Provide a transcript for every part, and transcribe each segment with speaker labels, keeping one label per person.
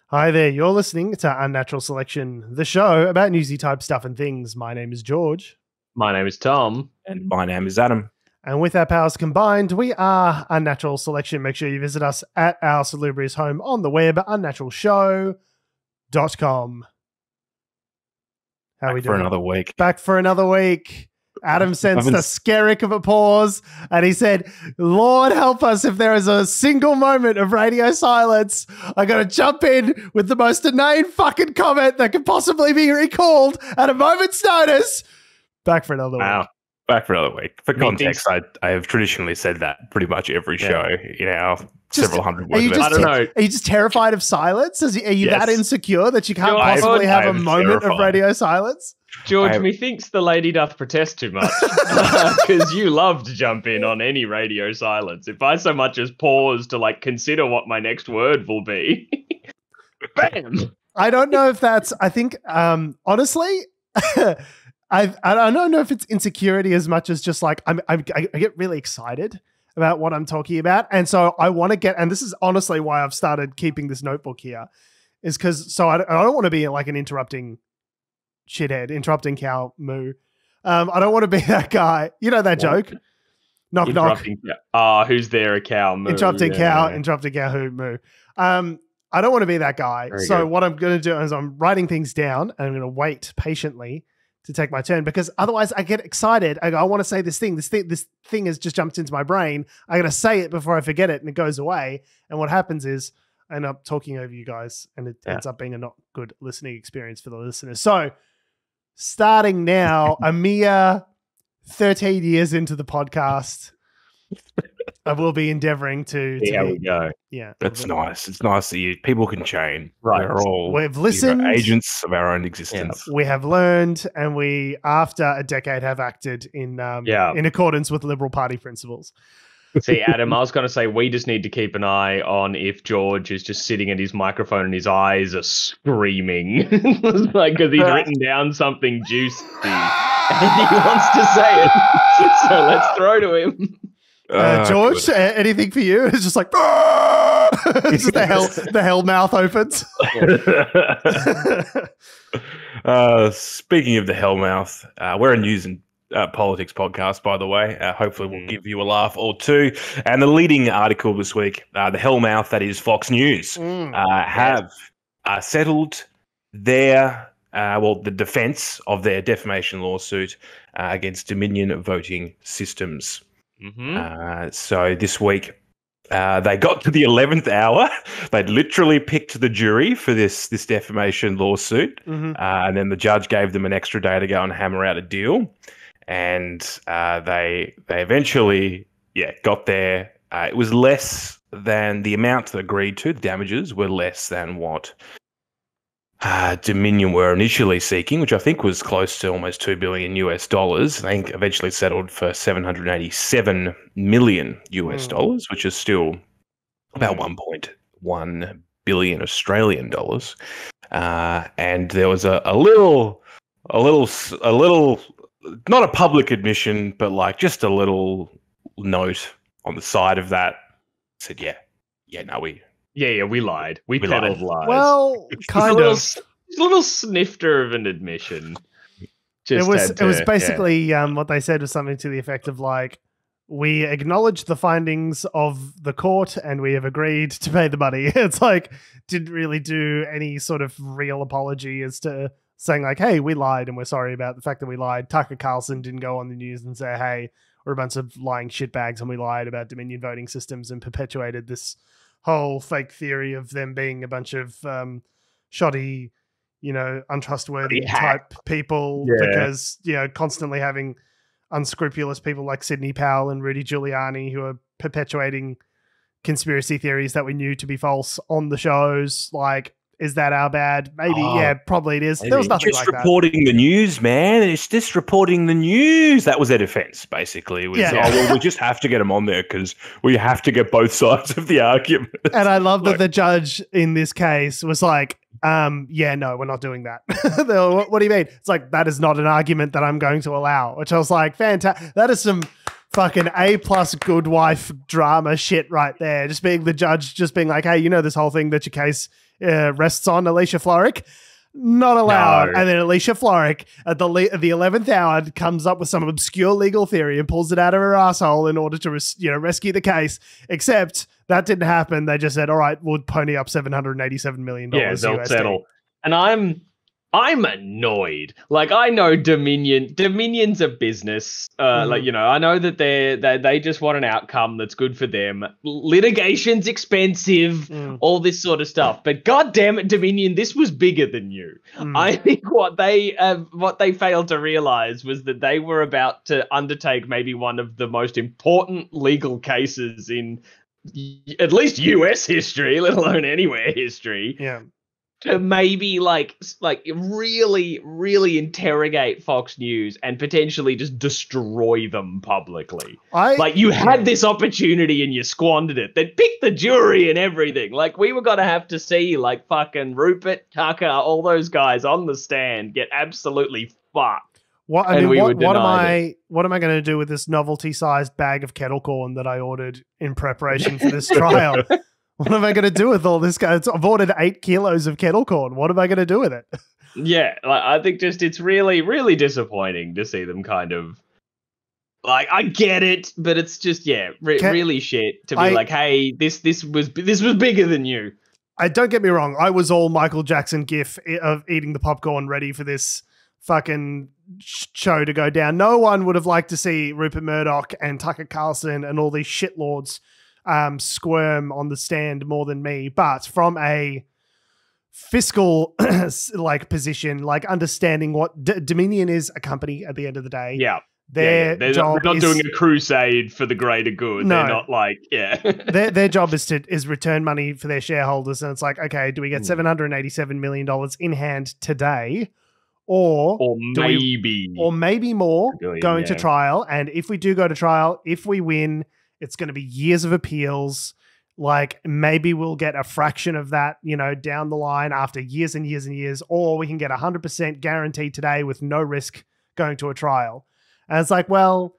Speaker 1: Hi there, you're listening to Unnatural Selection, the show about newsy type stuff and things. My name is George.
Speaker 2: My name is Tom.
Speaker 3: And my name is Adam.
Speaker 1: And with our powers combined, we are Unnatural Selection. Make sure you visit us at our salubrious home on the web, unnaturalshow.com. How are we doing?
Speaker 3: For another week.
Speaker 1: Back for another week. Adam sensed a skerrick of a pause, and he said, Lord help us if there is a single moment of radio silence. I got to jump in with the most inane fucking comment that could possibly be recalled at a moment's notice. Back for another week.
Speaker 3: Back for another week. For context, I have traditionally said that pretty much every show in our several hundred words.
Speaker 1: I don't know. Are you just terrified of silence? Are you that insecure that you can't possibly have a moment of radio silence?
Speaker 2: George, methinks the lady doth protest too much, because you love to jump in on any radio silence. If I so much as pause to consider what my next word will be, bam!
Speaker 1: I don't know if that's. I think honestly, I don't know if it's insecurity as much as just I get really excited about what I'm talking about, and so I want to get. And this is honestly why I've started keeping this notebook here, is because I don't want to be an interrupting interrupting cow moo. I don't want to be that guy. You know that joke? Knock knock.
Speaker 2: Who's there? A cow moo.
Speaker 1: Interrupting cow who moo. I don't want to be that guy. What I'm going to do is I'm writing things down and I'm going to wait patiently to take my turn, because otherwise I get excited. I go, I want to say this thing. This thing has just jumped into my brain. I got to say it before I forget it, and it goes away. And what happens is I end up talking over you guys, and it ends up being a not good listening experience for the listeners. So starting now, a mere 13 years into the podcast, I will be endeavoring to
Speaker 2: Here we go.
Speaker 1: Yeah.
Speaker 3: That's nice. It's nice that people can change.
Speaker 2: Right.
Speaker 1: We've listened.
Speaker 3: Agents of our own existence.
Speaker 1: We have learned, and we, after a decade, have acted in accordance with Liberal Party principles.
Speaker 2: See, Adam, I was going to say we just need to keep an eye on if George is just sitting at his microphone and his eyes are screaming, because he's written down something juicy and he wants to say it. So let's throw to him.
Speaker 1: George, anything for you? It's just it's just the hell mouth opens.
Speaker 3: Speaking of the hell mouth, we're a news and politics podcast, by the way. Hopefully we'll give you a laugh or two. And the leading article this week, the hellmouth that is Fox News, have settled their the defense of their defamation lawsuit against Dominion voting systems. So this week they got to the 11th hour. They'd literally picked the jury for this defamation lawsuit, and then the judge gave them an extra day to go and hammer out a deal. And they eventually got there. It was less than the amount agreed to. The damages were less than what Dominion were initially seeking, which I think was close to almost $2 billion. I think eventually settled for $787 million, which is still about 1.1 billion Australian dollars. And there was a little. Not a public admission, but just a little note on the side of that said, we lied. We peddled lies.
Speaker 1: Well, kind of.
Speaker 2: A little snifter of an admission.
Speaker 1: It was basically what they said was something to the effect of we acknowledge the findings of the court and we have agreed to pay the money. It's didn't really do any sort of real apology as to saying hey, we lied and we're sorry about the fact that we lied. Tucker Carlson didn't go on the news and say, hey, we're a bunch of lying shitbags and we lied about Dominion voting systems and perpetuated this whole fake theory of them being a bunch of shoddy, untrustworthy type people because, constantly having unscrupulous people like Sidney Powell and Rudy Giuliani who are perpetuating conspiracy theories that we knew to be false on the shows. Is that our bad? Maybe, probably it is. There was nothing
Speaker 3: just reporting the news, man. It's just reporting the news. That was their defense, basically. It was, we just have to get them on there because we have to get both sides of the argument.
Speaker 1: And I love that the judge in this case was no, we're not doing that. What do you mean? It's that is not an argument that I'm going to allow, which I was fantastic. That is some fucking A+ good wife drama shit right there. Just being the judge, just being like, hey, you know this whole thing that your case rests on, Alicia Florrick? Not allowed. No. And then Alicia Florrick at the 11th hour comes up with some obscure legal theory and pulls it out of her asshole in order to rescue the case. Except that didn't happen. They just said, all right, we'll pony up $787 million.
Speaker 2: Yeah, they'll USD. Settle. And I'm annoyed. Like, I know Dominion's a business. Like, you know, I know that they just want an outcome that's good for them. Litigation's expensive, all this sort of stuff. But God damn it, Dominion, this was bigger than you. I think what they failed to realize was that they were about to undertake maybe one of the most important legal cases in at least US history, let alone anywhere history.
Speaker 1: Yeah.
Speaker 2: To maybe like really, really interrogate Fox News and potentially just destroy them publicly. You had this opportunity and you squandered it. They picked the jury and everything. Like, we were gonna have to see like fucking Rupert, Tucker, all those guys on the stand get absolutely fucked.
Speaker 1: What am I going to do with this novelty-sized bag of kettle corn that I ordered in preparation for this trial? What am I going to do with all this guy? I've ordered 8 kilos of kettle corn. What am I going to do with it?
Speaker 2: Yeah, like, I think just it's really, really disappointing to see them kind of like, I get it, but it's just really shit to be like, hey, this was bigger than you.
Speaker 1: Don't get me wrong. I was all Michael Jackson gif of eating the popcorn, ready for this fucking show to go down. No one would have liked to see Rupert Murdoch and Tucker Carlson and all these shitlords squirm on the stand more than me, but from a fiscal like position, like understanding what Dominion is a company at the end of the day.
Speaker 2: Yeah.
Speaker 1: They're
Speaker 2: not doing a crusade for the greater good. No. They're not like,
Speaker 1: their job is return money for their shareholders. And it's like, okay, do we get $787 million in hand today? Or maybe more going to trial. And if we do go to trial, if we win, it's going to be years of appeals. Like, maybe we'll get a fraction of that, you know, down the line after years and years and years, or we can get 100% guaranteed today with no risk going to a trial. And it's like, well,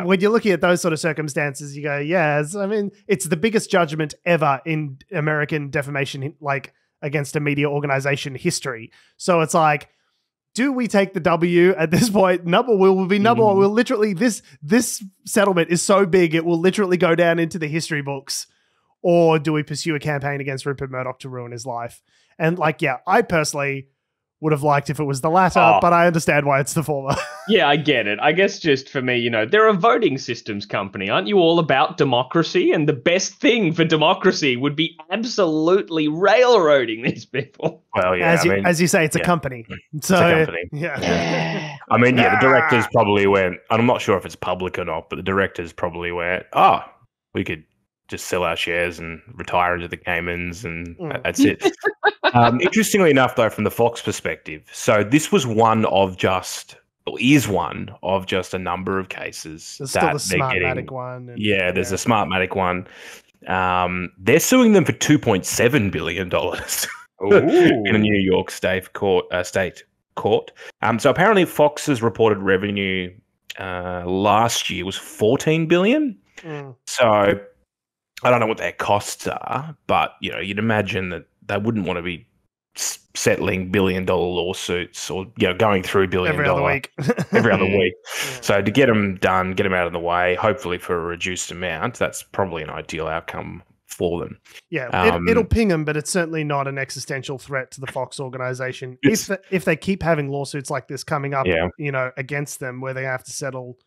Speaker 1: when you're looking at those sort of circumstances, you go, yes, I mean, it's the biggest judgment ever in American defamation, like against a media organization history. So it's like, do we take the W at this point? Will be number one. We'll literally, this settlement is so big, it will literally go down into the history books. Or do we pursue a campaign against Rupert Murdoch to ruin his life? And like, I personally would have liked if it was the latter, but I understand why it's the former.
Speaker 2: Yeah, I get it. I guess just for me, you know, they're a voting systems company. Aren't you all about democracy? And the best thing for democracy would be absolutely railroading these people.
Speaker 3: Well, yeah.
Speaker 1: As you say, it's a company. So,
Speaker 3: it's a company.
Speaker 1: Yeah.
Speaker 3: I mean, the directors probably went, and I'm not sure if it's public or not, but the directors probably went, we could just sell our shares and retire into the Caymans, and that's it. Interestingly enough, though, from the Fox perspective, so this is one of just a number of cases.
Speaker 1: There's still the Smartmatic one.
Speaker 3: There's a Smartmatic one. They're suing them for $2.7 billion in a New York state court. So apparently Fox's reported revenue last year was $14 billion. So I don't know what their costs are, but you know, you'd imagine that they wouldn't want to be settling $1 billion lawsuits or, you know, going through $1 billion
Speaker 1: every other week.
Speaker 3: every other week. So to get them done, get them out of the way, hopefully for a reduced amount, that's probably an ideal outcome for them.
Speaker 1: Yeah, it'll ping them, but it's certainly not an existential threat to the Fox organization. If they keep having lawsuits like this coming up, you know, against them, where they have to settle.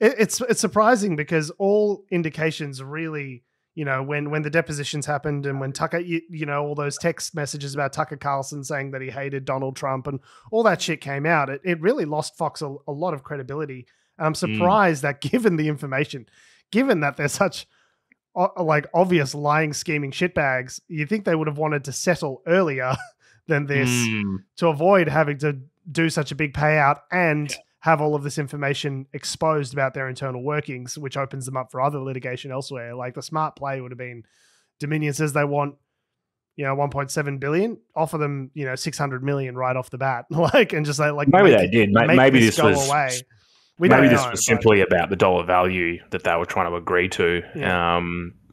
Speaker 1: It's surprising because all indications really, you know, when the depositions happened and when Tucker, you know, all those text messages about Tucker Carlson saying that he hated Donald Trump and all that shit came out, it really lost Fox a lot of credibility. And I'm surprised that given the information, given that they're such like obvious lying, scheming shitbags, you think they would have wanted to settle earlier than this to avoid having to do such a big payout and have all of this information exposed about their internal workings, which opens them up for other litigation elsewhere. Like, the smart play would have been, Dominion says they want, you know, 1.7 billion, offer them, you know, 600 million right off the bat. Like, and just like
Speaker 3: maybe they did. Maybe this was
Speaker 1: away.
Speaker 3: Maybe this was simply about the dollar value that they were trying to agree to.
Speaker 1: Yeah.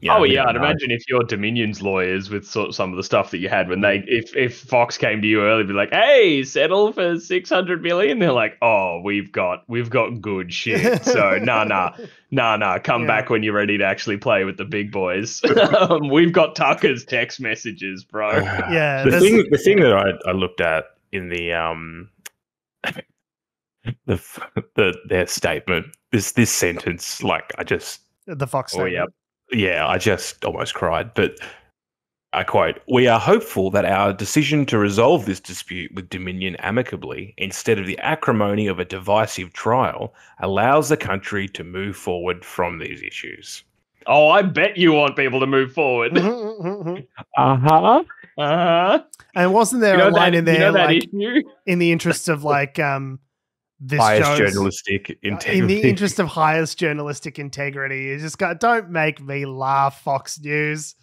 Speaker 2: I'd imagine if you're Dominion's lawyers with some of the stuff that you had when if Fox came to you early, be like, "Hey, settle for $600 million," they're like, "Oh, we've got good shit." So nah, come back when you're ready to actually play with the big boys. We've got Tucker's text messages, bro.
Speaker 1: Yeah,
Speaker 3: the thing that I looked at in the their statement, this sentence, like
Speaker 1: the Fox statement.
Speaker 3: Yeah, I just almost cried. But I quote, "We are hopeful that our decision to resolve this dispute with Dominion amicably, instead of the acrimony of a divisive trial, allows the country to move forward from these issues."
Speaker 2: Oh, I bet you want people to move forward.
Speaker 3: Uh-huh.
Speaker 1: And wasn't there a line in there, like,
Speaker 2: issue?
Speaker 1: in the interest of like this
Speaker 3: highest journalistic integrity.
Speaker 1: In the interest of highest journalistic integrity, you just got, don't make me laugh, Fox News.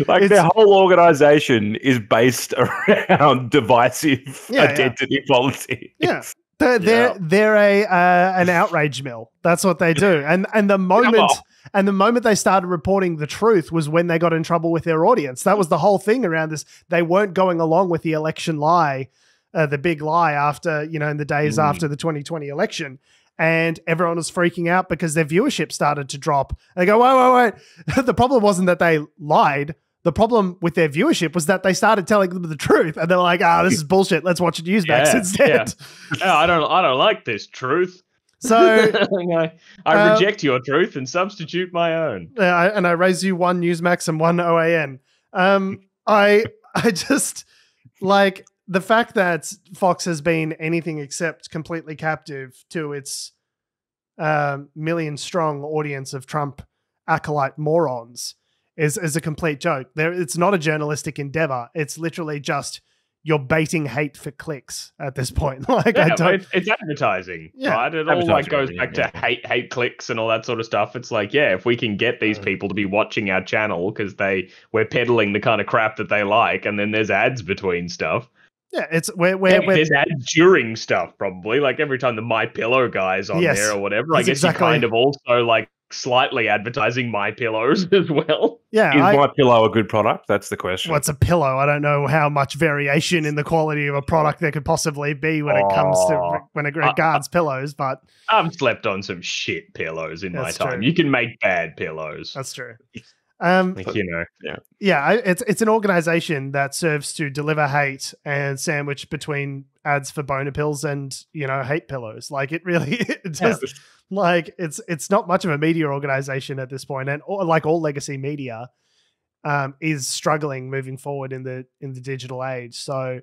Speaker 3: Like their whole organization is based around divisive identity politics.
Speaker 1: Yeah. They're an outrage mill. That's what they do. And the moment they started reporting the truth was when they got in trouble with their audience. That was the whole thing around this. They weren't going along with the election lie, the big lie after, in the days after the 2020 election. And everyone was freaking out because their viewership started to drop. And they go, wait. The problem wasn't that they lied. The problem with their viewership was that they started telling them the truth, and they're like, this is bullshit. Let's watch Newsmax instead.
Speaker 2: Yeah, I don't like this truth.
Speaker 1: So
Speaker 2: I reject your truth and substitute my own.
Speaker 1: And I raise you one Newsmax and one OAN. I just like the fact that Fox has been anything except completely captive to its million-strong audience of Trump acolyte morons is a complete joke. It's not a journalistic endeavor. It's literally just you're baiting hate for clicks at this point.
Speaker 2: It's advertising, right? It all goes back to hate clicks and all that sort of stuff. It's like, if we can get these people to be watching our channel because we're peddling the kind of crap that they like, and then there's ads between stuff.
Speaker 1: Yeah, it's
Speaker 2: there's ads during stuff probably. Like every time the My Pillow guy's on there or whatever, I guess you kind of also like slightly advertising My Pillows as well.
Speaker 1: Yeah,
Speaker 3: is My Pillow a good product? That's the question.
Speaker 1: What's a pillow? I don't know how much variation in the quality of a product there could possibly be when it comes to when it regards pillows. But
Speaker 2: I've slept on some shit pillows in my time. True. You can make bad pillows.
Speaker 1: That's true. It's an organization that serves to deliver hate and sandwich between ads for boner pills and hate pillows. Like it really, like it's not much of a media organization at this point, and like all legacy media, is struggling moving forward in the digital age. So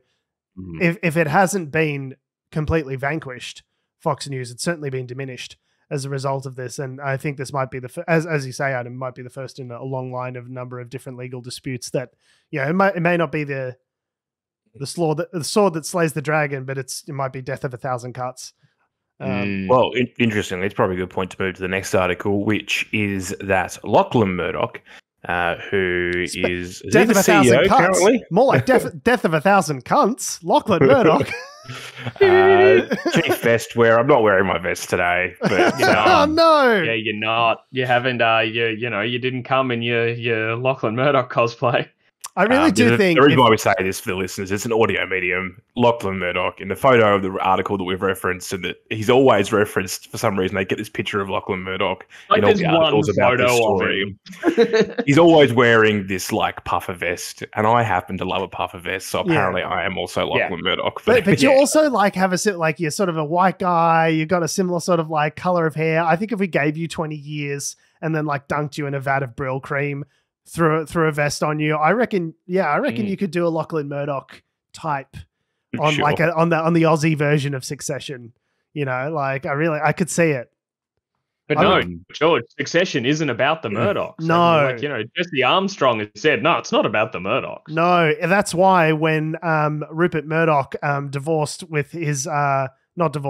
Speaker 1: if it hasn't been completely vanquished, Fox News, it's certainly been diminished as a result of this. And I think this might be as you say, Adam, might be the first in a long line of number of different legal disputes that, it may not be the sword that slays the dragon, but it might be death of 1,000 cuts.
Speaker 3: Well, interestingly, it's probably a good point to move to the next article, which is that Lachlan Murdoch, who is
Speaker 1: death of 1,000
Speaker 3: CEO
Speaker 1: cuts.
Speaker 3: currently?
Speaker 1: More like death of 1,000 cunts. Lachlan Murdoch.
Speaker 3: Chief vest wearer. I'm not wearing my vest today. But,
Speaker 1: oh no!
Speaker 2: Yeah, you're not. You haven't. You didn't come in your Lachlan Murdoch cosplay.
Speaker 1: I really do think...
Speaker 3: The reason why we say this for the listeners, it's an audio medium. Lachlan Murdoch, in the photo of the article that we've referenced, and that he's always referenced, for some reason, they get this picture of Lachlan Murdoch in all the articles about this story. He's always wearing this, puffer vest, and I happen to love a puffer vest, so apparently I am also Lachlan Murdoch.
Speaker 1: But you also, you're sort of a white guy, you've got a similar sort of, color of hair. I think if we gave you 20 years and then, dunked you in a vat of Brill cream, threw a vest on you, I reckon you could do a Lachlan Murdoch type on on the Aussie version of Succession. I could see it.
Speaker 2: But George, Succession isn't about the Murdochs.
Speaker 1: No.
Speaker 2: Jesse Armstrong has said, no, it's not about the Murdochs.
Speaker 1: No, that's why when Rupert Murdoch divorced with his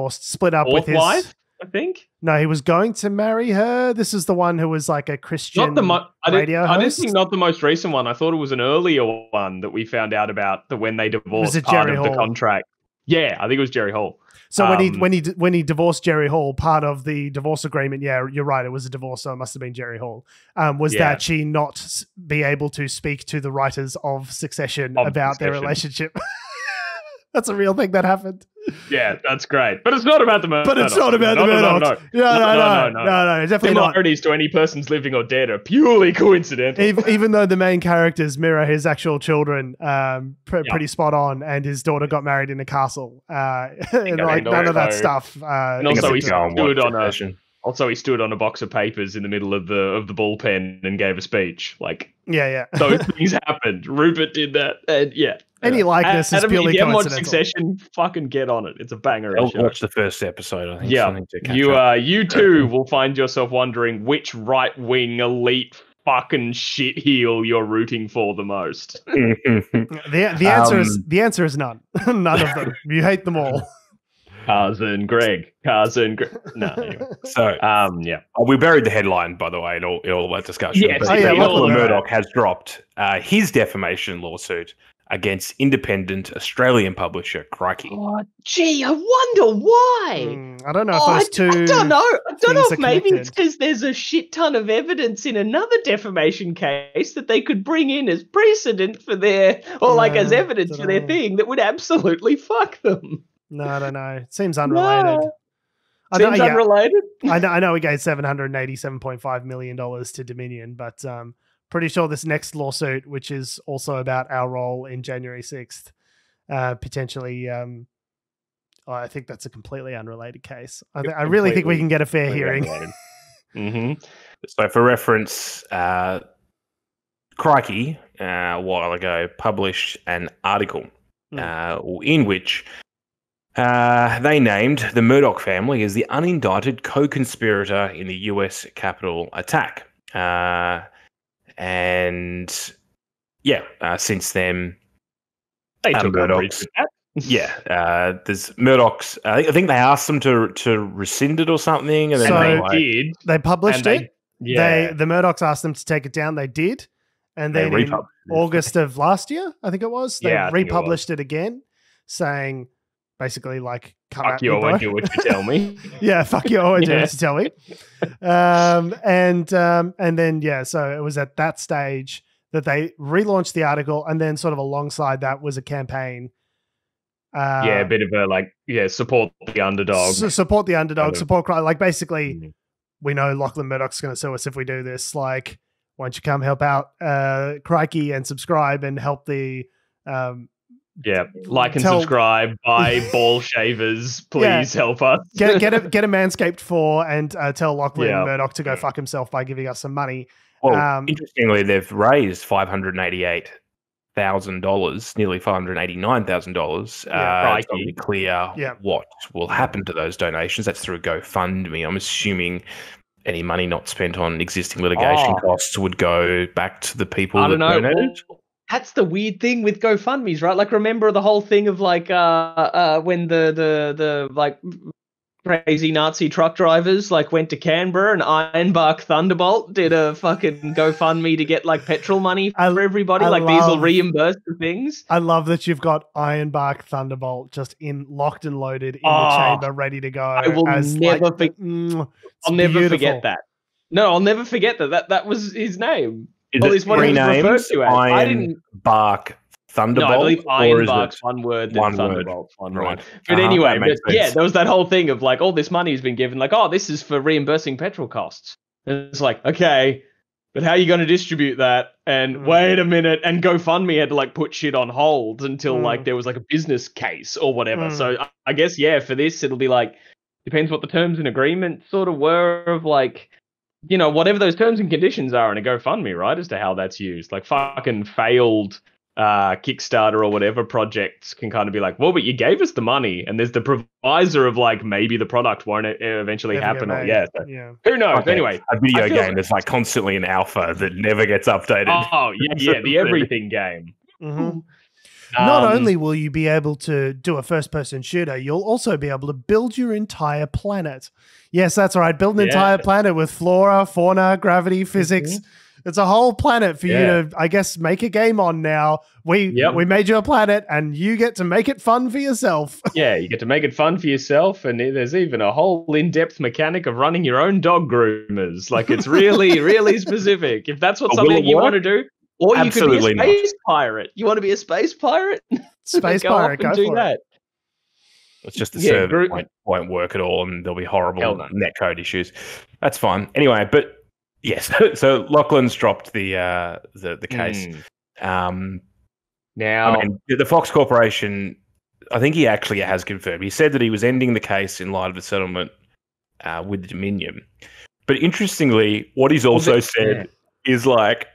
Speaker 1: split up with his
Speaker 2: wife, I think.
Speaker 1: No, he was going to marry her. This is the one who was like a Christian radio host.
Speaker 2: I didn't think not the most recent one. I thought it was an earlier one that we found out about when they divorced part of the contract. Yeah, I think it was Jerry Hall.
Speaker 1: So when he divorced Jerry Hall, part of the divorce agreement, yeah, you're right, it was a divorce, so it must have been Jerry Hall, was that she not be able to speak to the writers of Succession about their relationship. That's a real thing that happened.
Speaker 2: Yeah, that's great. But it's not about the Murdochs.
Speaker 1: But it's not about the Murdochs. No, definitely not.
Speaker 2: Similarities to any persons living or dead are purely coincidental.
Speaker 1: Even though the main characters mirror his actual children pretty spot on, and his daughter got married in a castle. And none of that stuff.
Speaker 2: And also he stood on a box of papers in the middle of the bullpen and gave a speech. Like,
Speaker 1: yeah.
Speaker 2: Those things happened. Rupert did that. And yeah.
Speaker 1: Any likeness is purely coincidental.
Speaker 2: Watch Succession, fucking get on it. It's a banger.
Speaker 3: I'll watch the first episode, I think.
Speaker 2: Yeah. You too will find yourself wondering which right-wing elite fucking shitheel you're rooting for the most.
Speaker 1: The answer is none. None of them. You hate them all.
Speaker 2: Cousin Greg. No. Anyway.
Speaker 3: So, we buried the headline, by the way, in all that discussion.
Speaker 2: Yes,
Speaker 3: Lachlan Murdoch has dropped his defamation lawsuit against independent Australian publisher Crikey.
Speaker 2: Oh, gee, I wonder why.
Speaker 1: I don't know if those two.
Speaker 2: I don't know. If maybe it's because there's a shit ton of evidence in another defamation case that they could bring in as precedent for their, as evidence for their thing that would absolutely fuck them.
Speaker 1: No, I don't know. It seems unrelated.
Speaker 2: Seems unrelated?
Speaker 1: I know we gave $787.5 million to Dominion, but pretty sure this next lawsuit, which is also about our role in January 6th, potentially, I think that's a completely unrelated case. I really think we can get a fair hearing.
Speaker 3: Mm-hmm. So for reference, Crikey, a while ago, published an article in which they named the Murdoch family as the unindicted co-conspirator in the US Capitol attack. Since then,
Speaker 2: they took
Speaker 3: Murdoch's. There's Murdoch's. I think they asked them to rescind it or something, and then
Speaker 2: they did.
Speaker 1: They published it. The Murdochs asked them to take it down. They did, and then in August of last year, I think it was, they republished it again, saying basically like,
Speaker 2: fuck you, I won't do what you tell me.
Speaker 1: Yeah, fuck you, I won't do what you tell me. And then so it was at that stage that they relaunched the article, and then sort of alongside that was a campaign.
Speaker 2: A bit of a support the underdog.
Speaker 1: Support the underdog, support basically we know Lachlan Murdoch's going to sue us if we do this. Like, why don't you come help out Crikey and subscribe and help the
Speaker 2: like and subscribe, buy ball shavers, please help us.
Speaker 1: Get a Manscaped 4 and tell Lachlan Murdoch to go fuck himself by giving us some money.
Speaker 3: Well, interestingly, they've raised $588,000, nearly $589,000. It's not really clear what will happen to those donations. That's through GoFundMe. I'm assuming any money not spent on existing litigation costs would go back to the people that donated.
Speaker 2: That's the weird thing with GoFundMes, right? Like, remember the whole thing of when the crazy Nazi truck drivers went to Canberra and Ironbark Thunderbolt did a fucking GoFundMe to get petrol money for everybody, diesel reimbursed for things.
Speaker 1: I love that you've got Ironbark Thunderbolt just locked and loaded in the chamber, ready to go.
Speaker 2: I will never forget that. No, I'll never forget that. That was his name.
Speaker 3: Is it three names? Ironbark Thunderbolt?
Speaker 2: No, I believe Ironbark's one word, then Thunderbolt's one word. But anyway, there was that whole thing of all this money has been given, this is for reimbursing petrol costs. And it's okay, but how are you going to distribute that? And wait a minute, and GoFundMe had to put shit on hold until there was a business case or whatever. So I guess, for this, it'll be depends what the terms and agreement sort of were of whatever those terms and conditions are in a GoFundMe, right, as to how that's used. Fucking failed Kickstarter or whatever projects can kind of be well, but you gave us the money, and there's the provisor of maybe the product won't eventually happen. Or who knows? Okay. Anyway,
Speaker 3: a video game that's constantly in alpha that never gets updated.
Speaker 2: Oh yeah, the everything game.
Speaker 1: Mm-hmm. Not only will you be able to do a first-person shooter, you'll also be able to build your entire planet. Yes, that's right. Build an entire planet with flora, fauna, gravity, physics. It's a whole planet for you to, I guess, make a game on now. We made you a planet and you get to make it fun for yourself.
Speaker 2: Yeah, you get to make it fun for yourself. And there's even a whole in-depth mechanic of running your own dog groomers. Like, it's really, really specific. If that's something you want to do, or you could be a space pirate. You want to be a space pirate?
Speaker 1: Space pirate, go for
Speaker 2: that.
Speaker 3: It's just the server won't work at all, and there'll be horrible netcode issues. That's fine. Anyway, but yes, so Lachlan's dropped the case.
Speaker 2: Now,
Speaker 3: I mean, the Fox Corporation, I think he actually has confirmed. He said that he was ending the case in light of the settlement with the Dominion. But interestingly, what he's also said is like,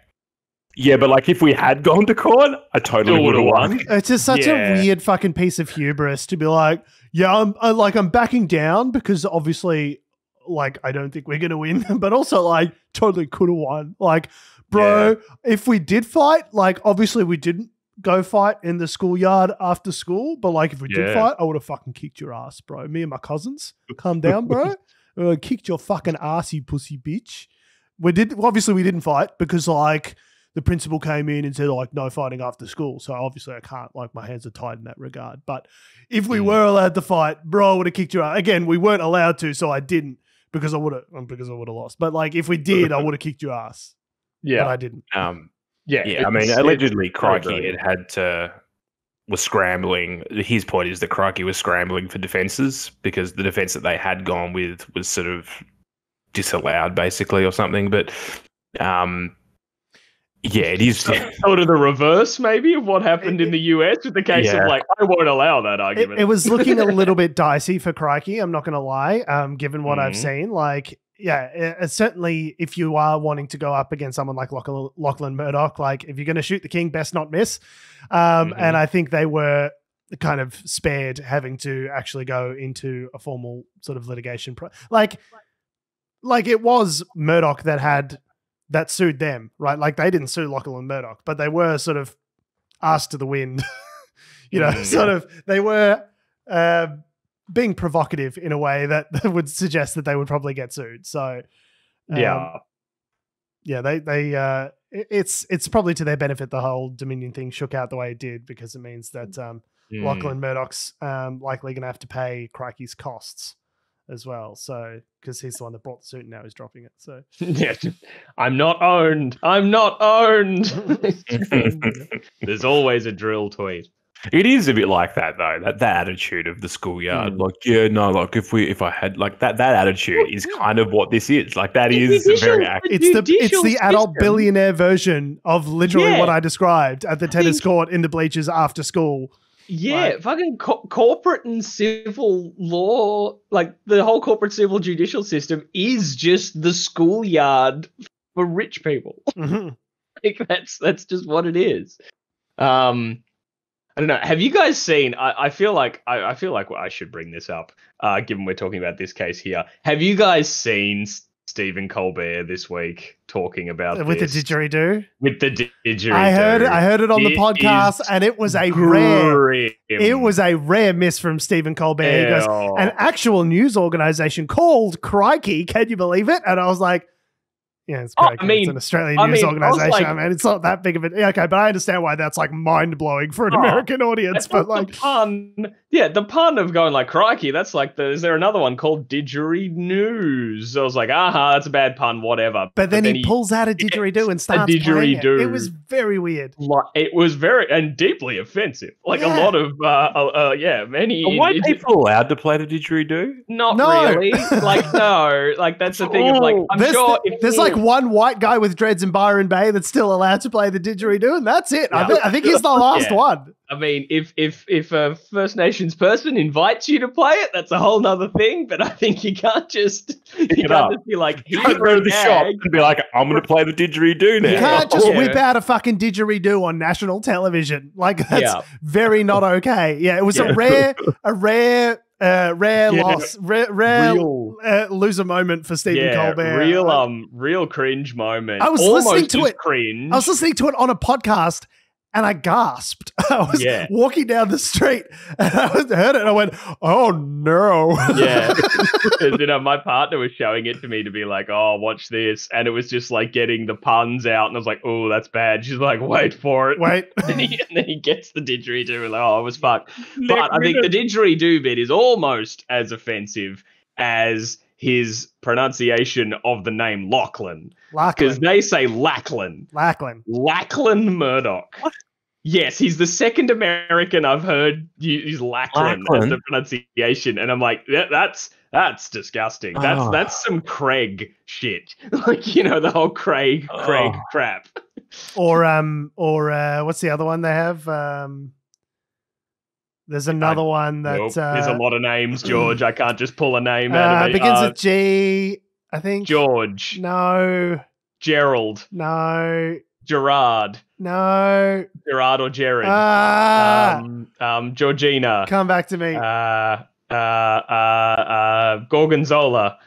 Speaker 3: yeah, but like if we had gone to court, I totally would have won.
Speaker 1: It's just such a weird fucking piece of hubris to be like, yeah, I'm backing down because obviously, like, I don't think we're gonna win, but also like totally could have won. Like, bro, if we did fight, like obviously we didn't go fight in the schoolyard after school, but like if we did fight, I would have fucking kicked your ass, bro. Me and my cousins, calm down, bro. Kicked your fucking ass, you pussy bitch. Obviously we didn't fight because like the principal came in and said like no fighting after school. So obviously I can't, like my hands are tied in that regard. But if we were allowed to fight, bro, I would have kicked your ass. Again, we weren't allowed to, so I didn't because I would have lost. But like if we did, I would have kicked your ass.
Speaker 2: Yeah.
Speaker 1: But I didn't.
Speaker 3: I mean, allegedly Crikey was scrambling. His point is that Crikey was scrambling for defences because the defence that they had gone with was sort of disallowed basically or something. But it is
Speaker 2: sort of the reverse, maybe, of what happened in the US with the case of like, I won't allow that argument.
Speaker 1: It was looking a little bit dicey for Crikey, I'm not going to lie, given what I've seen. Like, it's certainly if you are wanting to go up against someone like Lachlan Murdoch, like if you're going to shoot the king, best not miss. And I think they were kind of spared having to actually go into a formal sort of litigation. Like it was Murdoch that sued them, right? Like they didn't sue Lachlan Murdoch, but they were sort of asked to the wind, sort of, they were being provocative in a way that would suggest that they would probably get sued. So it's probably to their benefit the whole Dominion thing shook out the way it did, because it means that Lachlan Murdoch's likely going to have to pay Crikey's costs as well. So, because he's the one that brought the suit and now he's dropping it. So,
Speaker 2: I'm not owned. There's always a drill tweet.
Speaker 3: It is a bit like that though. That attitude of the schoolyard, like if I had like that attitude is kind of what this is. Like that is very active.
Speaker 1: It's the adult billionaire version of literally what I described at the tennis court in the bleachers after school.
Speaker 2: Yeah, fucking corporate and civil law, like the whole corporate civil judicial system is just the schoolyard for rich people. Like that's just what it is. I don't know. Have you guys seen? I feel like I should bring this up, given we're talking about this case here. Have you guys seen Stephen Colbert this week talking about
Speaker 1: with
Speaker 2: this?
Speaker 1: the didgeridoo?
Speaker 2: With the didgeridoo,
Speaker 1: I heard it on the podcast, and it was a rare miss from Stephen Colbert. He goes, an actual news organization called Crikey. Can you believe it? And I was like, yeah, it's it's an Australian news organization. Like, it's not that big of it. Okay, but I understand why that's like mind blowing for an American audience. But like
Speaker 2: the pun of going like Crikey. That's like is there another one called Didgeridoo? I was like, that's a bad pun, whatever.
Speaker 1: But then he pulls out a didgeridoo and starts playing it. It was very weird.
Speaker 2: It was very and deeply offensive. Like a lot of many.
Speaker 3: Are white people allowed to play the didgeridoo?
Speaker 2: Not really. Like no. Like that's the thing of like
Speaker 1: there's like one white guy with dreads in Byron Bay that's still allowed to play the didgeridoo, and that's it. Yeah. I think he's the last one.
Speaker 2: I mean, if a First Nations person invites you to play it, that's a whole nother thing. But I think you can't just be like,
Speaker 3: you can't go to the shop and be like, I'm going to play the didgeridoo now.
Speaker 1: You can't just whip out a fucking didgeridoo on national television. Like that's very not okay. Yeah, it was a rare loss, rare loser moment for Stephen Colbert.
Speaker 2: Real cringe moment.
Speaker 1: I was listening to it on a podcast, And I gasped. I was walking down the street and I heard it and I went, oh no.
Speaker 2: Yeah. Because, my partner was showing it to me to be like, oh, watch this. And it was just like getting the puns out. And I was like, oh, that's bad. She's like, wait for it.
Speaker 1: Wait.
Speaker 2: and then he gets the didgeridoo and like, oh, it was fucked. But I think the didgeridoo bit is almost as offensive as his pronunciation of the name Lachlan. Because they say Lachlan. Lachlan Murdoch. What? Yes, he's the second American I've heard use Lachlan as the pronunciation. And I'm like, that's disgusting. That's some Craig shit. Like, the whole Craig crap.
Speaker 1: Or what's the other one they have? There's another one that...
Speaker 2: Nope. There's a lot of names, George. I can't just pull a name out of it.
Speaker 1: It begins with G, I think.
Speaker 2: George.
Speaker 1: No.
Speaker 2: Gerald.
Speaker 1: No.
Speaker 2: Gerard.
Speaker 1: No.
Speaker 2: Gerard or Jared. Georgina.
Speaker 1: Come back to me.
Speaker 2: Gorgonzola.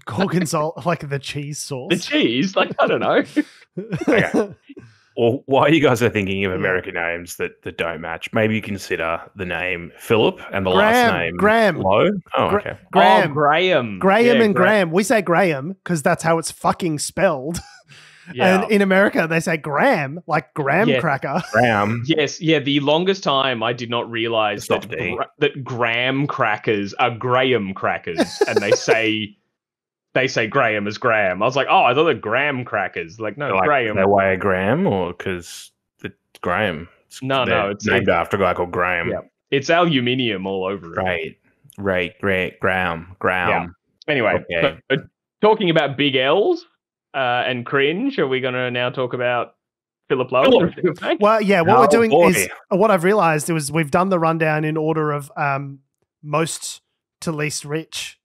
Speaker 1: Gorgonzola, like the cheese sauce.
Speaker 2: The cheese? Like, I don't know.
Speaker 3: Okay. Or why you guys are thinking of American names that don't match? Maybe you consider the name Philip and the last name
Speaker 1: Graham.
Speaker 3: Lowe. Oh, okay.
Speaker 1: Graham.
Speaker 2: Graham.
Speaker 1: Graham and Graham. We say Graham because that's how it's fucking spelled. Yeah. And in America, they say Graham, like graham cracker.
Speaker 3: Graham.
Speaker 2: Yes. Yeah. The longest time I did not realize that graham crackers are Graham crackers, and they say Graham as Graham. I was like, oh, I thought they're graham crackers. Like, no, Graham.
Speaker 3: They weigh a gram, or because it's Graham?
Speaker 2: No, it's
Speaker 3: named after a guy called Graham.
Speaker 2: Yeah. It's aluminium all over it.
Speaker 3: Right. Graham.
Speaker 2: Yeah. Anyway, talking about big L's and cringe, are we going to now talk about Philip Lowe?
Speaker 1: Well, yeah, what we're doing is, what I've realized is we've done the rundown in order of most to least rich.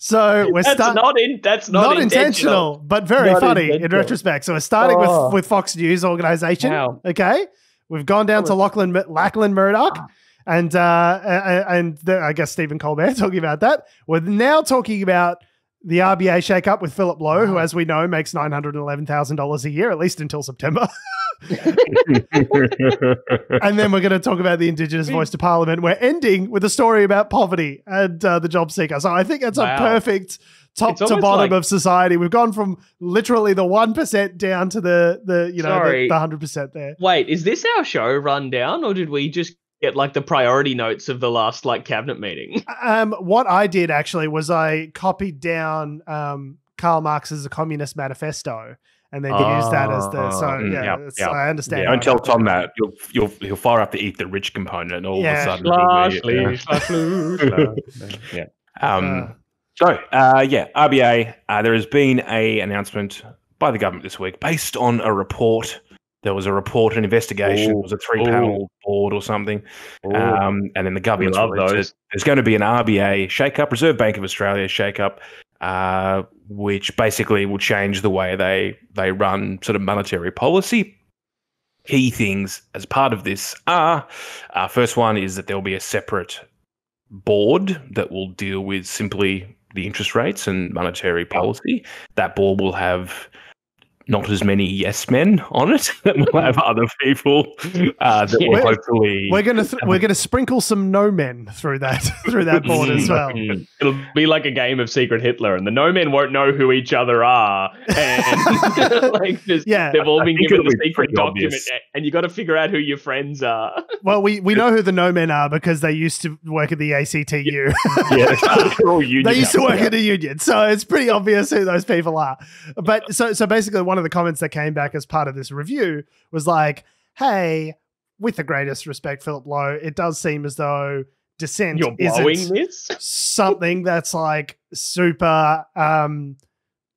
Speaker 1: So
Speaker 2: that's not intentional,
Speaker 1: but very funny in retrospect. So we're starting with Fox News organization. Wow. Okay, we've gone down to Lachlan Murdoch, and I guess Stephen Colbert talking about that. We're now talking about the RBA shakeup with Philip Lowe, who, as we know, makes $911,000 a year, at least until September. And then we're going to talk about the Indigenous voice to Parliament. We're ending with a story about poverty and the job seeker. So I think it's a perfect top to bottom of society. We've gone from literally the 1% down to the 100% there.
Speaker 2: Wait, is this our show rundown, or did we just get like the priority notes of the last cabinet meeting?
Speaker 1: What I did actually was I copied down Karl Marx's Communist Manifesto and then use that as the I understand.
Speaker 3: Yeah, don't tell Tom that he'll fire up the eat the rich component and all of a sudden RBA. There has been an announcement by the government this week based on a report. There was a report, an investigation. It was a 3-panel board or something. And then the government says there's going to be an RBA shake-up, Reserve Bank of Australia shake-up, which basically will change the way they run sort of monetary policy. Key things as part of this are, first one is that there will be a separate board that will deal with simply the interest rates and monetary policy. That board will have not as many yes men on it. We'll have other people that will hopefully.
Speaker 1: We're gonna sprinkle some no men through that board as well.
Speaker 2: It'll be like a game of Secret Hitler, and the no men won't know who each other are, and they've all been given the secret document, and you got to figure out who your friends are.
Speaker 1: Well, we know who the no men are because they used to work at the ACTU.
Speaker 3: They're all union.
Speaker 1: They used to work at a union, so it's pretty obvious who those people are. But so basically, one of the comments that came back as part of this review was like, hey, with the greatest respect, Philip Lowe, it does seem as though dissent isn't something that's like super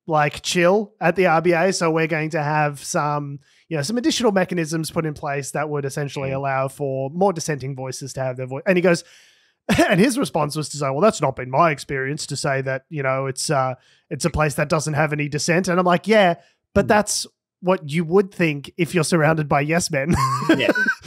Speaker 1: like chill at the RBA. So we're going to have some additional mechanisms put in place that would essentially allow for more dissenting voices to have their voice. And he goes, and his response was to say, well, that's not been my experience to say that, it's a place that doesn't have any dissent. And I'm like, yeah, but that's what you would think if you're surrounded by yes men.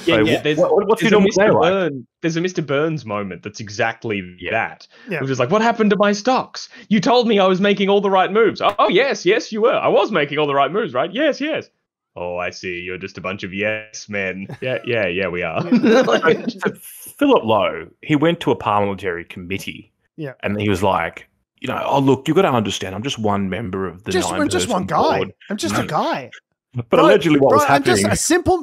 Speaker 2: Yeah.
Speaker 3: What's
Speaker 2: there's
Speaker 3: your
Speaker 2: a
Speaker 3: normal day
Speaker 2: Mr.
Speaker 3: like?
Speaker 2: There's a Mr. Burns moment that's exactly that.
Speaker 1: Yeah.
Speaker 2: It was just like, what happened to my stocks? You told me I was making all the right moves. Oh, yes, you were. I was making all the right moves, right? Yes. Oh, I see. You're just a bunch of yes men. Yeah, we are.
Speaker 3: So Philip Lowe, he went to a parliamentary committee.
Speaker 1: Yeah.
Speaker 3: And he was like, oh, look, you've got to understand, I'm just one member of the
Speaker 1: I'm just one guy.
Speaker 3: board.
Speaker 1: I'm just a guy.
Speaker 3: But allegedly what was happening...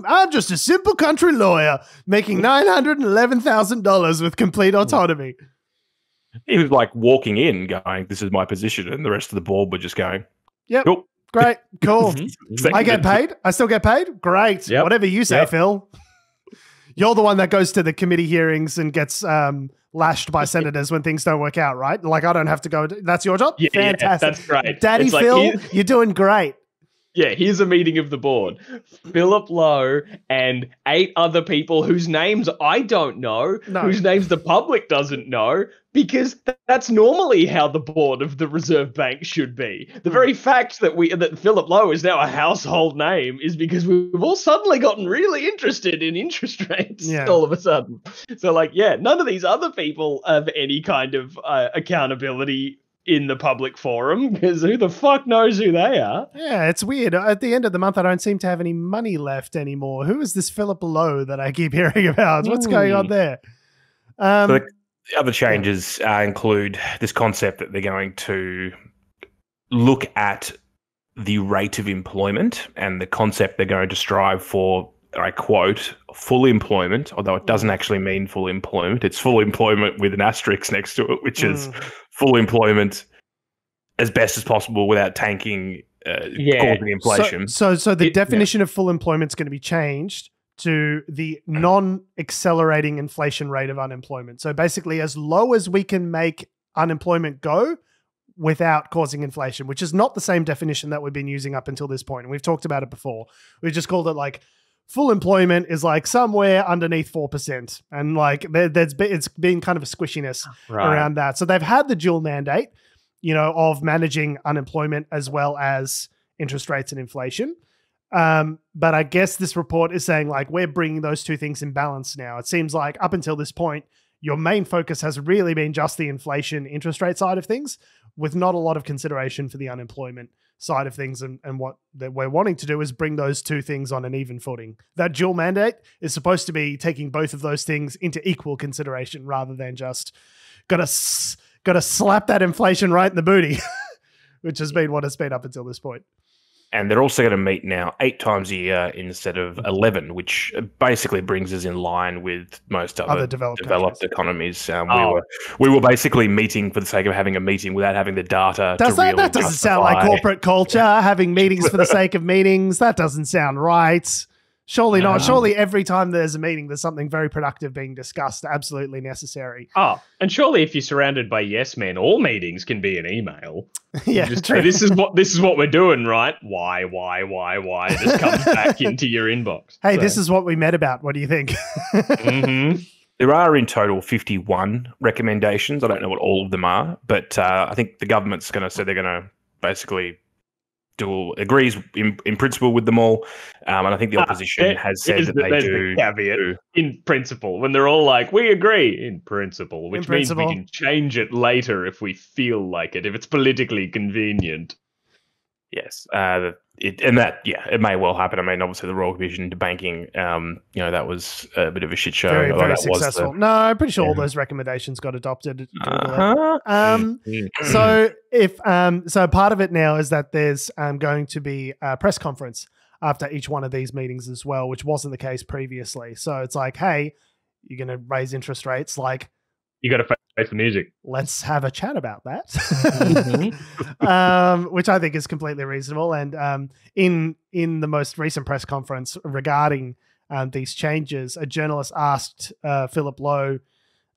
Speaker 1: I'm just a simple country lawyer making $911,000 with complete autonomy.
Speaker 3: He was like walking in going, this is my position. And the rest of the board were just going,
Speaker 1: yep.
Speaker 3: Cool.
Speaker 1: Great. Cool. I get paid. I still get paid. Great. Yep. Whatever you say, Phil. You're the one that goes to the committee hearings and gets lashed by senators when things don't work out, right? Like, I don't have to go. That's your job?
Speaker 2: Yeah,
Speaker 1: fantastic.
Speaker 2: That's great.
Speaker 1: Daddy Phil, you're doing great.
Speaker 2: Yeah, here's a meeting of the board. Philip Lowe and 8 other people whose names I don't know, whose names the public doesn't know, because that's normally how the board of the Reserve Bank should be. The very fact that Philip Lowe is now a household name is because we've all suddenly gotten really interested in interest rates all of a sudden. So, none of these other people have any kind of accountability in the public forum, because who the fuck knows who they are?
Speaker 1: Yeah, it's weird. At the end of the month, I don't seem to have any money left anymore. Who is this Philip Lowe that I keep hearing about? What's going on there?
Speaker 3: So the other changes include this concept that they're going to look at the rate of employment, and the concept they're going to strive for, I quote, full employment, although it doesn't actually mean full employment. It's full employment with an asterisk next to it, which is full employment as best as possible without tanking, causing inflation.
Speaker 1: So the definition of full employment is going to be changed to the non-accelerating inflation rate of unemployment. So basically, as low as we can make unemployment go without causing inflation, which is not the same definition that we've been using up until this point. And we've talked about it before. We just called it full employment is somewhere underneath 4%. And it's been kind of a squishiness around that. So they've had the dual mandate, of managing unemployment as well as interest rates and inflation. But I guess this report is saying we're bringing those two things in balance now. It seems like up until this point, your main focus has really been just the inflation interest rate side of things, with not a lot of consideration for the unemployment side of things. And what that we're wanting to do is bring those two things on an even footing. That dual mandate is supposed to be taking both of those things into equal consideration, rather than just gotta slap that inflation right in the booty, which has been what it's been up until this point.
Speaker 3: And they're also going to meet now 8 times a year instead of 11, which basically brings us in line with most other developed economies. We were basically meeting for the sake of having a meeting without having the data.
Speaker 1: That doesn't sound like corporate culture, having meetings for the sake of meetings. That doesn't sound right. Surely not. Surely every time there's a meeting, there's something very productive being discussed, absolutely necessary.
Speaker 2: Oh, and surely if you're surrounded by yes men, all meetings can be an email.
Speaker 1: Yeah,
Speaker 2: just say, this is what we're doing, right? Why? It just comes back into your inbox.
Speaker 1: Hey, this is what we met about. What do you think?
Speaker 3: There are in total 51 recommendations. I don't know what all of them are, but I think the government's going to say they're going to basically agrees in principle with them all, and I think the opposition has said that they do.
Speaker 2: The caveat in principle, when they're all like, "We agree in principle," which means we can change it later if we feel like it, if it's politically convenient.
Speaker 3: Yes, it may well happen. I mean, obviously the Royal Commission into Banking, that was a bit of a shit show.
Speaker 1: Very successful. No, I'm pretty sure all those recommendations got adopted. So so part of it now is that there's going to be a press conference after each one of these meetings as well, which wasn't the case previously. So it's like, hey, you're going to raise interest rates,
Speaker 2: you got to face the music.
Speaker 1: Let's have a chat about that, which I think is completely reasonable. And in the most recent press conference regarding these changes, a journalist asked Philip Lowe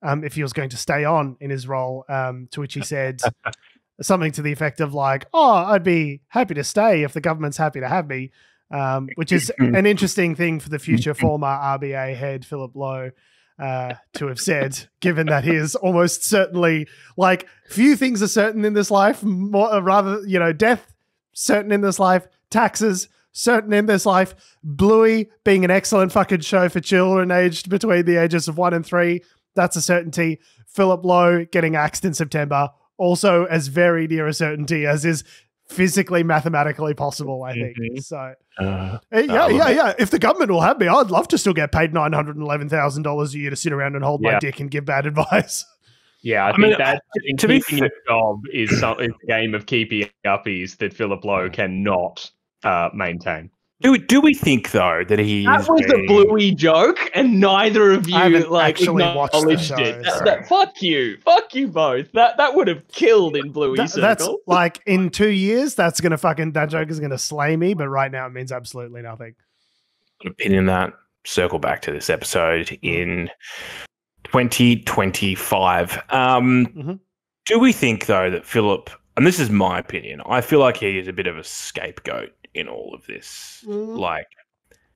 Speaker 1: if he was going to stay on in his role, to which he said something to the effect of I'd be happy to stay if the government's happy to have me, which is an interesting thing for the future former RBA head, Philip Lowe, to have said, given that he is almost certainly few things are certain in this life, death certain in this life, taxes certain in this life. Bluey being an excellent fucking show for children aged between the ages of 1 and 3. That's a certainty. Philip Lowe getting axed in September. Also as very near a certainty as is physically, mathematically possible, I think. So, yeah. If the government will have me, I'd love to still get paid $911,000 a year to sit around and hold my dick and give bad advice.
Speaker 2: Yeah, I think that keeping a job is a game of keeping uppies that Philip Lowe cannot maintain.
Speaker 3: Do we think though that
Speaker 2: that was a Bluey joke, and neither of you acknowledged it? Fuck you both. That would have killed in Bluey circle.
Speaker 1: That's like in 2 years, that joke is gonna slay me. But right now, it means absolutely nothing.
Speaker 3: Opinion that circle back to this episode in 2025. Do we think though that Philip, and this is my opinion, I feel like he is a bit of a scapegoat in all of this.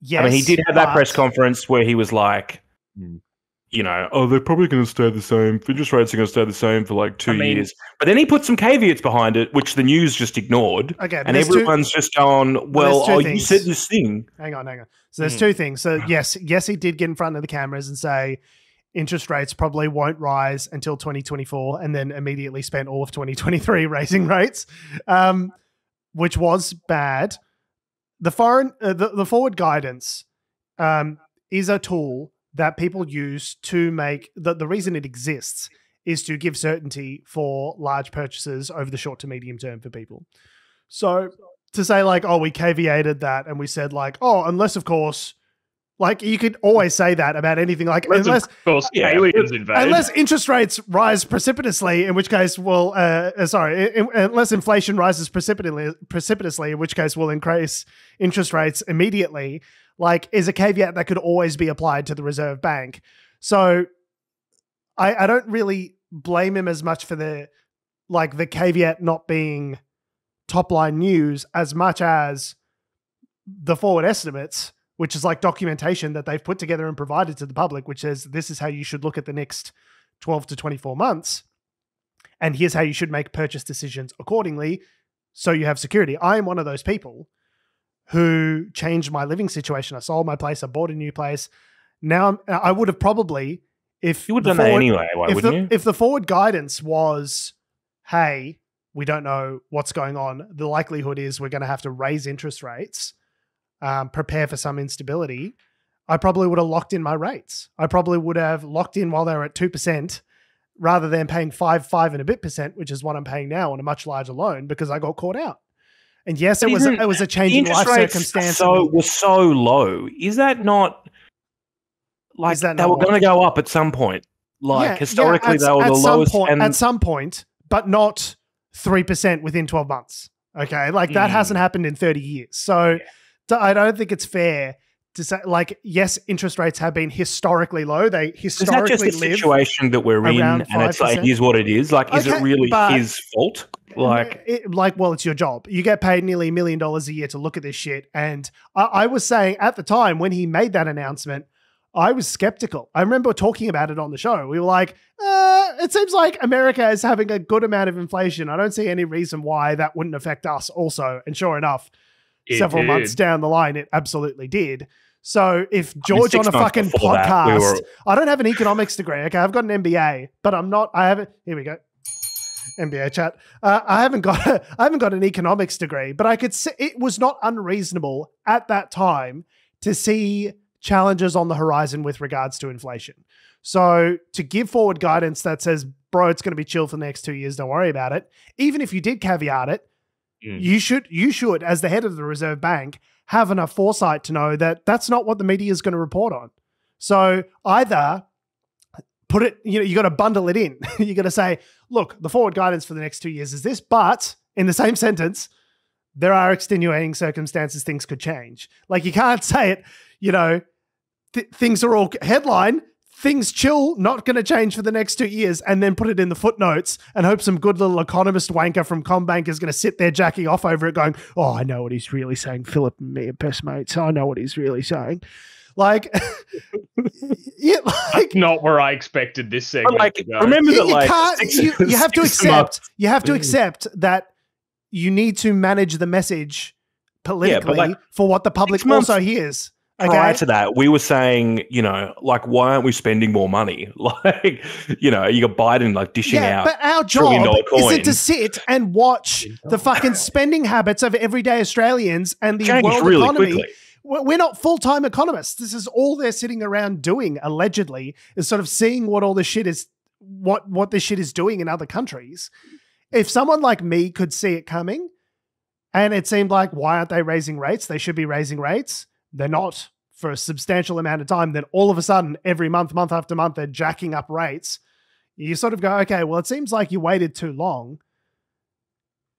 Speaker 3: Yes, I mean, he did have that press conference where he was like, they're probably going to stay the same. Interest rates are going to stay the same for like 2 years. But then he put some caveats behind it, which the news just ignored. Okay, and everyone's just going, well, you said this thing.
Speaker 1: Hang on. So there's two things. So yes, he did get in front of the cameras and say interest rates probably won't rise until 2024, and then immediately spent all of 2023 raising rates. Which was bad. The forward guidance is a tool that people use to make the reason it exists is to give certainty for large purchases over the short to medium term for people. So to say like, we caveated that and we said like, unless of course, like you could always say that about anything. Like unless interest rates rise precipitously, in which case unless inflation rises precipitously, in which case we'll increase interest rates immediately. Like is a caveat that could always be applied to the Reserve Bank. So I don't really blame him as much for the caveat not being top line news as much as the forward estimates, which is like documentation that they've put together and provided to the public, which says this is how you should look at the next 12 to 24 months. And here's how you should make purchase decisions accordingly so you have security. I am one of those people who changed my living situation. I sold my place. I bought a new place. Now I would have probably, if
Speaker 3: you would have done that anyway, wouldn't you?
Speaker 1: If the forward guidance was, hey, we don't know what's going on, the likelihood is we're going to have to raise interest rates, prepare for some instability, I probably would have locked in my rates. I probably would have locked in while they were at 2% rather than paying 5 and a bit percent, which is what I'm paying now on a much larger loan because I got caught out. And yes, it was a change in life circumstance.
Speaker 3: Was so low. Is that not like they were going to go up at some point? Like historically, they were the lowest.
Speaker 1: At some point, but not 3% within 12 months. Okay, like that hasn't happened in 30 years. So I don't think it's fair to say, like, yes, interest rates have been historically low. They historically
Speaker 3: is that just the situation that we're in, and it's like, it is what it is. Like, is it really his fault?
Speaker 1: Well, it's your job. You get paid nearly $1 million a year to look at this shit. And I was saying at the time when he made that announcement, I was skeptical. I remember talking about it on the show. We were like, it seems like America is having a good amount of inflation. I don't see any reason why that wouldn't affect us also. And sure enough, several months down the line, it absolutely did. So if George on a fucking podcast, I don't have an economics degree. Okay, I've got an MBA, but here we go. MBA chat. I haven't got an economics degree, but I could see it was not unreasonable at that time to see challenges on the horizon with regards to inflation. So to give forward guidance that says, bro, it's going to be chill for the next 2 years, don't worry about it. Even if you did caveat it, you should, as the head of the Reserve Bank, have enough foresight to know that that's not what the media is going to report on. So either put it, you got to bundle it in. You got to say, look, the forward guidance for the next 2 years is this, but in the same sentence, there are extenuating circumstances, things could change. Like you can't say it, things are all headline, things chill, not going to change for the next 2 years, and then put it in the footnotes and hope some good little economist wanker from CommBank is going to sit there jacking off over it going, oh, I know what he's really saying. Philip and me are best mates. I know what he's really saying. Like,
Speaker 2: that's not where I expected this segment to go.
Speaker 3: Remember that,
Speaker 1: you have to accept that you need to manage the message politically for what the public also hears.
Speaker 3: Prior to that, we were saying, like, why aren't we spending more money? Like, you got Biden like dishing out.
Speaker 1: But our job isn't to sit and watch the fucking spending habits of everyday Australians and the world economy. Quickly. We're not full-time economists. This is all they're sitting around doing, allegedly, is sort of seeing what all this shit is, what this shit is doing in other countries. If someone like me could see it coming, and it seemed like, why aren't they raising rates? They should be raising rates. They're not for a substantial amount of time. Then all of a sudden, every month after month, they're jacking up rates. You sort of go, okay, well, it seems like you waited too long.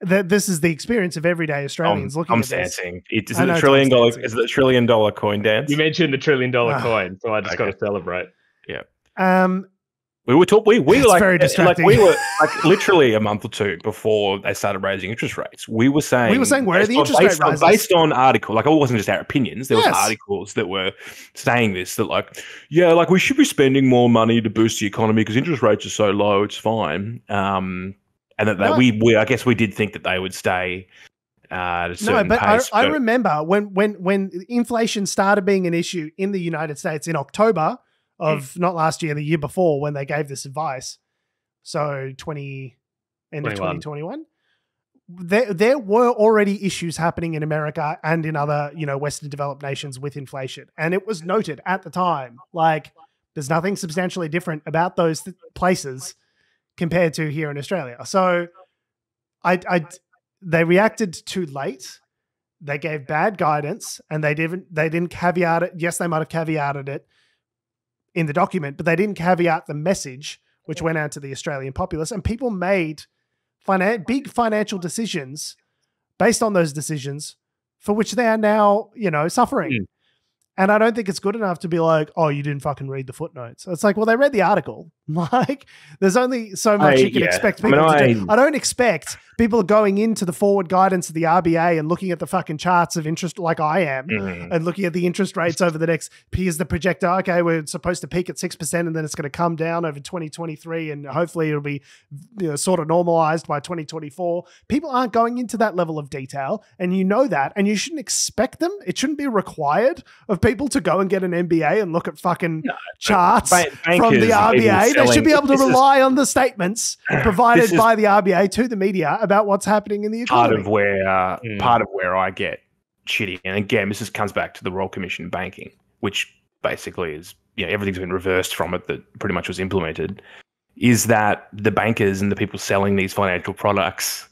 Speaker 1: This is the experience of everyday Australians looking at this.
Speaker 3: Is it a $1 trillion coin dance?
Speaker 2: You mentioned the $1 trillion coin, so I just got to celebrate.
Speaker 3: Yeah.
Speaker 1: We were talking. Very distracting.
Speaker 3: We were like literally a month or two before they started raising interest rates. We were saying
Speaker 1: where are the interest rate rises?
Speaker 3: Based on article, like it wasn't just our opinions. There was articles that were saying this, that like we should be spending more money to boost the economy because interest rates are so low. It's fine. And that we I guess we did think that they would stay at a certain pace.
Speaker 1: I remember when inflation started being an issue in the United States in October of not last year, the year before, when they gave this advice. So end of 2021. There were already issues happening in America and in other, Western developed nations with inflation. And it was noted at the time, like, there's nothing substantially different about those places compared to here in Australia. So they reacted too late. They gave bad guidance, and they didn't caveat it. Yes, they might have caveated it in the document, but they didn't caveat the message, which went out to the Australian populace, and people made big financial decisions based on those decisions for which they are now, suffering. And I don't think it's good enough to be like, oh, you didn't fucking read the footnotes. It's like, well, they read the article. Like, there's only so much you can expect people to do. I don't expect people going into the forward guidance of the RBA and looking at the fucking charts of interest like I am and looking at the interest rates over the next, here's the projector. Okay, we're supposed to peak at 6% and then it's going to come down over 2023 and hopefully it'll be sort of normalized by 2024. People aren't going into that level of detail, and that, and you shouldn't expect them. It shouldn't be required of people to go and get an MBA and look at fucking charts from the RBA. They should be able to rely on the statements provided by the RBA to the media about what's happening in the economy.
Speaker 3: Part of where I get shitty, and again, this comes back to the Royal Commission of Banking, which basically is, everything's been reversed from it that pretty much was implemented, is that the bankers and the people selling these financial products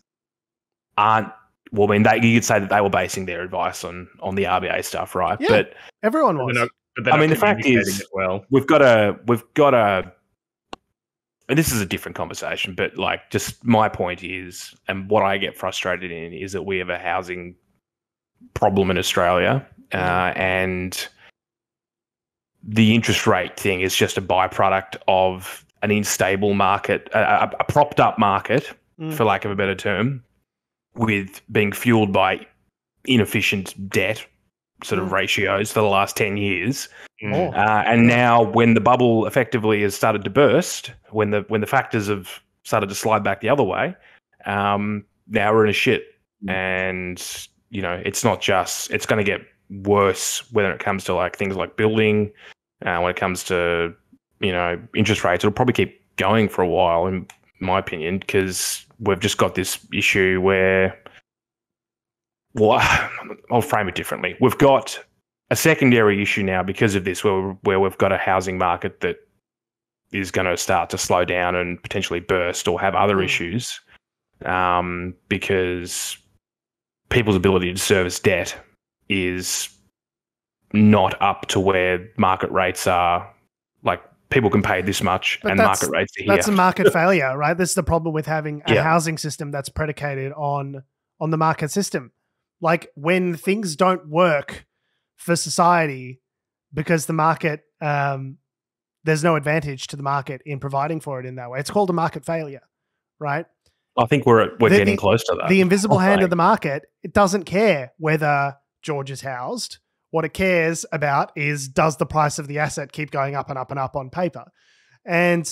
Speaker 3: aren't. Well, I mean, you could say that they were basing their advice on the RBA stuff, right?
Speaker 1: Yeah,
Speaker 3: but
Speaker 1: everyone was.
Speaker 3: The fact is, we've got a. And this is a different conversation, but like, just my point is, and what I get frustrated in, is that we have a housing problem in Australia, and the interest rate thing is just a byproduct of an unstable market, a propped up market, for lack of a better term, with being fueled by inefficient debt sort of ratios for the last 10 years. And now when the bubble effectively has started to burst, when the factors have started to slide back the other way, now we're in a shit. And, it's not just, it's going to get worse when it comes to like things like building, when it comes to, interest rates. It'll probably keep going for a while, in my opinion, because we've just got this issue where, well, I'll frame it differently. We've got a secondary issue now because of this, where we've got a housing market that is going to start to slow down and potentially burst or have other issues, because people's ability to service debt is not up to where market rates are. Like, people can pay this much, and market rates are here.
Speaker 1: That's a market failure, right? This is the problem with having a housing system that's predicated on the market system. Like, when things don't work for society because the market, there's no advantage to the market in providing for it in that way. It's called a market failure, right?
Speaker 3: I think we're getting close to that.
Speaker 1: The invisible hand of the market, it doesn't care whether George is housed. What it cares about is, does the price of the asset keep going up and up and up on paper? And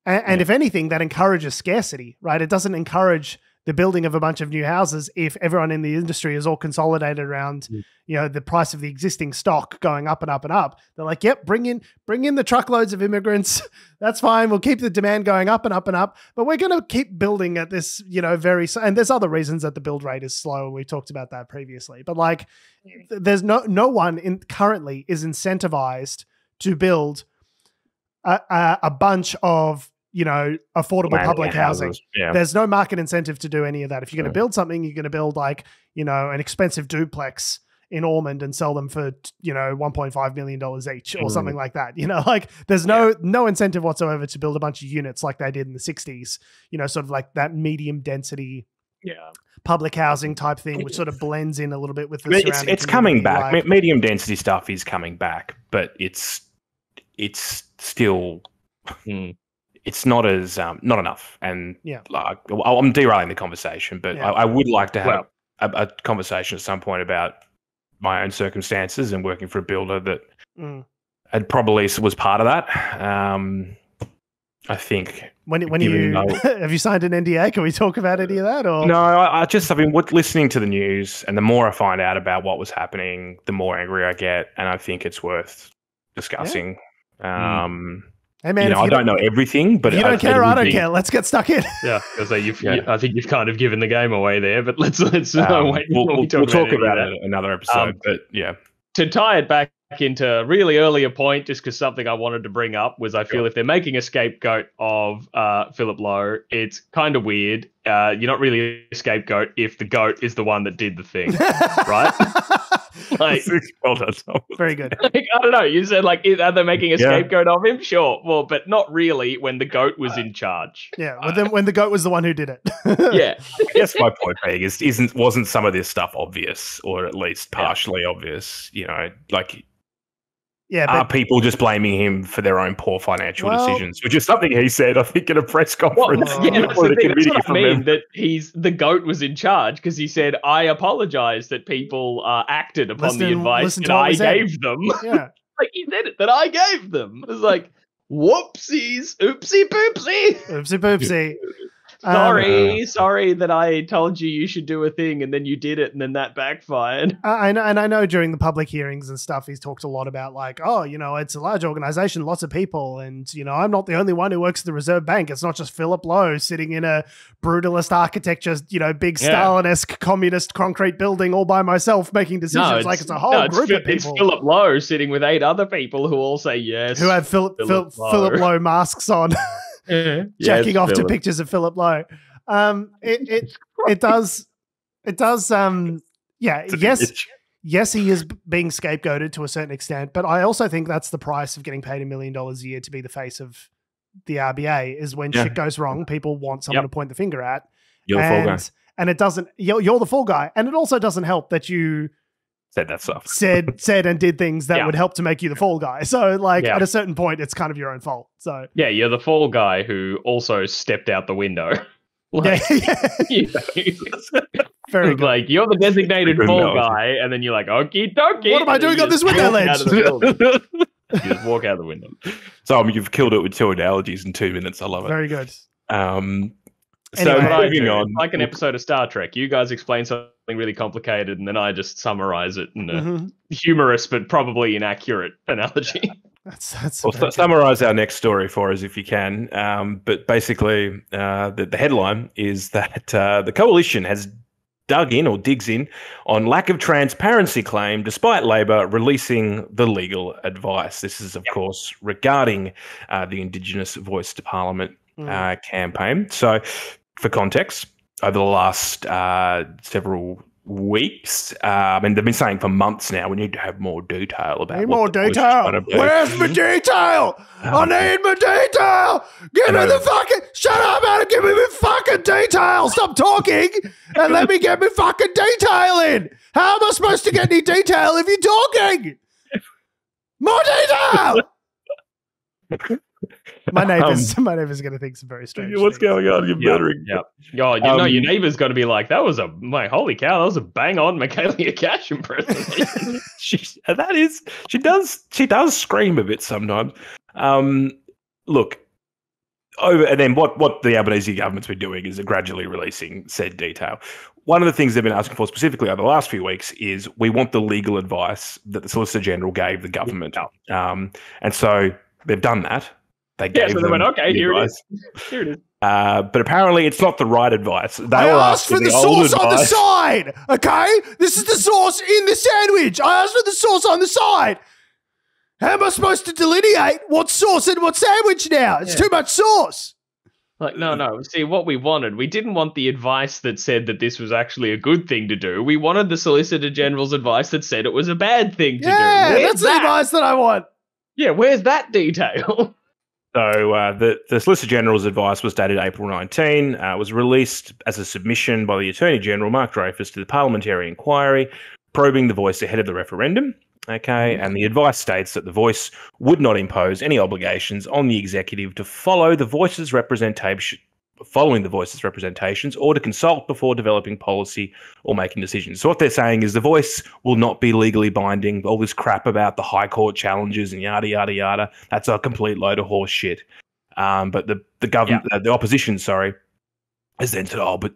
Speaker 1: if anything, that encourages scarcity, right? It doesn't encourage the building of a bunch of new houses if everyone in the industry is all consolidated around, the price of the existing stock going up and up and up. They're like, yep, bring in the truckloads of immigrants. That's fine. We'll keep the demand going up and up and up, but we're going to keep building at this, and there's other reasons that the build rate is slow. We talked about that previously, but like there's no one currently is incentivized to build a bunch of, affordable public housing. Yeah. There's no market incentive to do any of that. If you're going to build something, you're going to build like, an expensive duplex in Ormond and sell them for, $1.5 million each or something like that. Like there's no incentive whatsoever to build a bunch of units like they did in the 60s, sort of like that medium density public housing type thing, which sort of blends in a little bit with the surrounding
Speaker 3: it's coming back. Like, medium density stuff is coming back, but it's still... It's not as not enough, and like I'm derailing the conversation, but I would like to have a conversation at some point about my own circumstances and working for a builder that had probably was part of that. I think
Speaker 1: when you have you signed an NDA? Can we talk about any of that? Or
Speaker 3: no, I've been listening to the news, and the more I find out about what was happening, the more angry I get, and I think it's worth discussing.
Speaker 1: Hey man,
Speaker 3: I don't know everything, but
Speaker 1: if you don't care, I don't care. Let's get stuck in.
Speaker 2: Yeah, because I think you've kind of given the game away there. But let's wait.
Speaker 3: We'll talk about it in another episode. But yeah,
Speaker 2: to tie it back into a really earlier point, just because something I wanted to bring up was I feel if they're making a scapegoat of Philip Lowe, it's kind of weird. You're not really a scapegoat if the goat is the one that did the thing, right? Like,
Speaker 3: well done, Tom.
Speaker 1: Very good.
Speaker 2: Like, I don't know. You said like, are they making a scapegoat of him? Sure. Well, but not really when the goat was in charge.
Speaker 1: Yeah. When the goat was the one who did it.
Speaker 2: Yeah.
Speaker 3: I guess my point being wasn't some of this stuff obvious, or at least partially obvious? Are people just blaming him for their own poor financial decisions, which is something he said, I think, in a press conference.
Speaker 2: That's what I mean, that the goat was in charge because he said, I apologize that people acted upon the advice that I gave them.
Speaker 1: Yeah.
Speaker 2: Like he said it, that I gave them. It was like, whoopsies, oopsie poopsie.
Speaker 1: Oopsie poopsie.
Speaker 2: Sorry that I told you should do a thing and then you did it and then that backfired.
Speaker 1: I know during the public hearings and stuff, he's talked a lot about like, it's a large organization, lots of people. And, I'm not the only one who works at the Reserve Bank. It's not just Philip Lowe sitting in a brutalist architecture, big Stalin-esque communist concrete building all by myself making decisions. It's a whole group of people.
Speaker 2: It's Philip Lowe sitting with 8 other people who all say yes.
Speaker 1: Who have Philip Lowe masks on. Jacking off to pictures of Philip Lowe. It does. Yes, he is being scapegoated to a certain extent, but I also think that's the price of getting paid $1 million a year to be the face of the RBA. Is when shit goes wrong, people want someone to point the finger at.
Speaker 3: You're the fall guy,
Speaker 1: and it doesn't. You're the fall guy, and it also doesn't help that you
Speaker 3: said that stuff.
Speaker 1: Said and did things that would help to make you the fall guy. So at a certain point, it's kind of your own fault. So
Speaker 2: yeah, you're the fall guy who also stepped out the window. Very good. Like you're the designated fall guy, and then you're like, okie dokie.
Speaker 1: What am I doing on this window ledge?
Speaker 2: You just walk out the window.
Speaker 3: So you've killed it with 2 analogies in 2 minutes. I love it.
Speaker 1: Very good.
Speaker 3: So moving on,
Speaker 2: like an episode of Star Trek, you guys explain something really complicated, and then I just summarize it in a humorous but probably inaccurate analogy.
Speaker 3: Summarize our next story for us if you can. But basically, the headline is that the coalition has digs in on lack of transparency claim, despite Labor releasing the legal advice. This is, of course, regarding the Indigenous Voice to Parliament campaign. So, for context, over the last several weeks, they've been saying for months now, we need to have more detail about
Speaker 1: more detail. Where's my detail? I need my detail. Give me the fucking... Shut up, Adam. Give me my fucking detail. Stop talking and let me get my fucking detail in. How am I supposed to get any detail if you're talking? More detail. My neighbour's going to think some very strange
Speaker 3: What's
Speaker 1: things.
Speaker 3: going on? You're murdering.
Speaker 2: Yeah. Your neighbour's got to be like, that was holy cow, that was a bang on Michaela Cash impersonation.
Speaker 3: She does scream a bit sometimes. Look, And then what the Albanese government's been doing is gradually releasing said detail. One of the things they've been asking for specifically over the last few weeks is we want the legal advice that the Solicitor General gave the government. And so they've done that. They went, okay, here it is. Here it is. But apparently it's not the right advice.
Speaker 1: I asked for the sauce on the side, okay? This is the sauce in the sandwich. I asked for the sauce on the side. How am I supposed to delineate what's sauce and what's sandwich now? It's too much sauce.
Speaker 2: Like, no. See, what we wanted, we didn't want the advice that said that this was actually a good thing to do. We wanted the Solicitor General's advice that said it was a bad thing to do.
Speaker 1: Yeah, that's the advice that I want.
Speaker 2: Yeah, where's that detail?
Speaker 3: So the Solicitor General's advice was dated April 19, was released as a submission by the Attorney General, Mark Dreyfus, to the Parliamentary Inquiry, probing the Voice ahead of the referendum. Okay, and the advice states that the Voice would not impose any obligations on the executive to follow the Voice's representations or to consult before developing policy or making decisions. So what they're saying is the Voice will not be legally binding. All this crap about the High Court challenges and yada, yada, yada, that's a complete load of horse shit. But the government, the opposition, has then said, but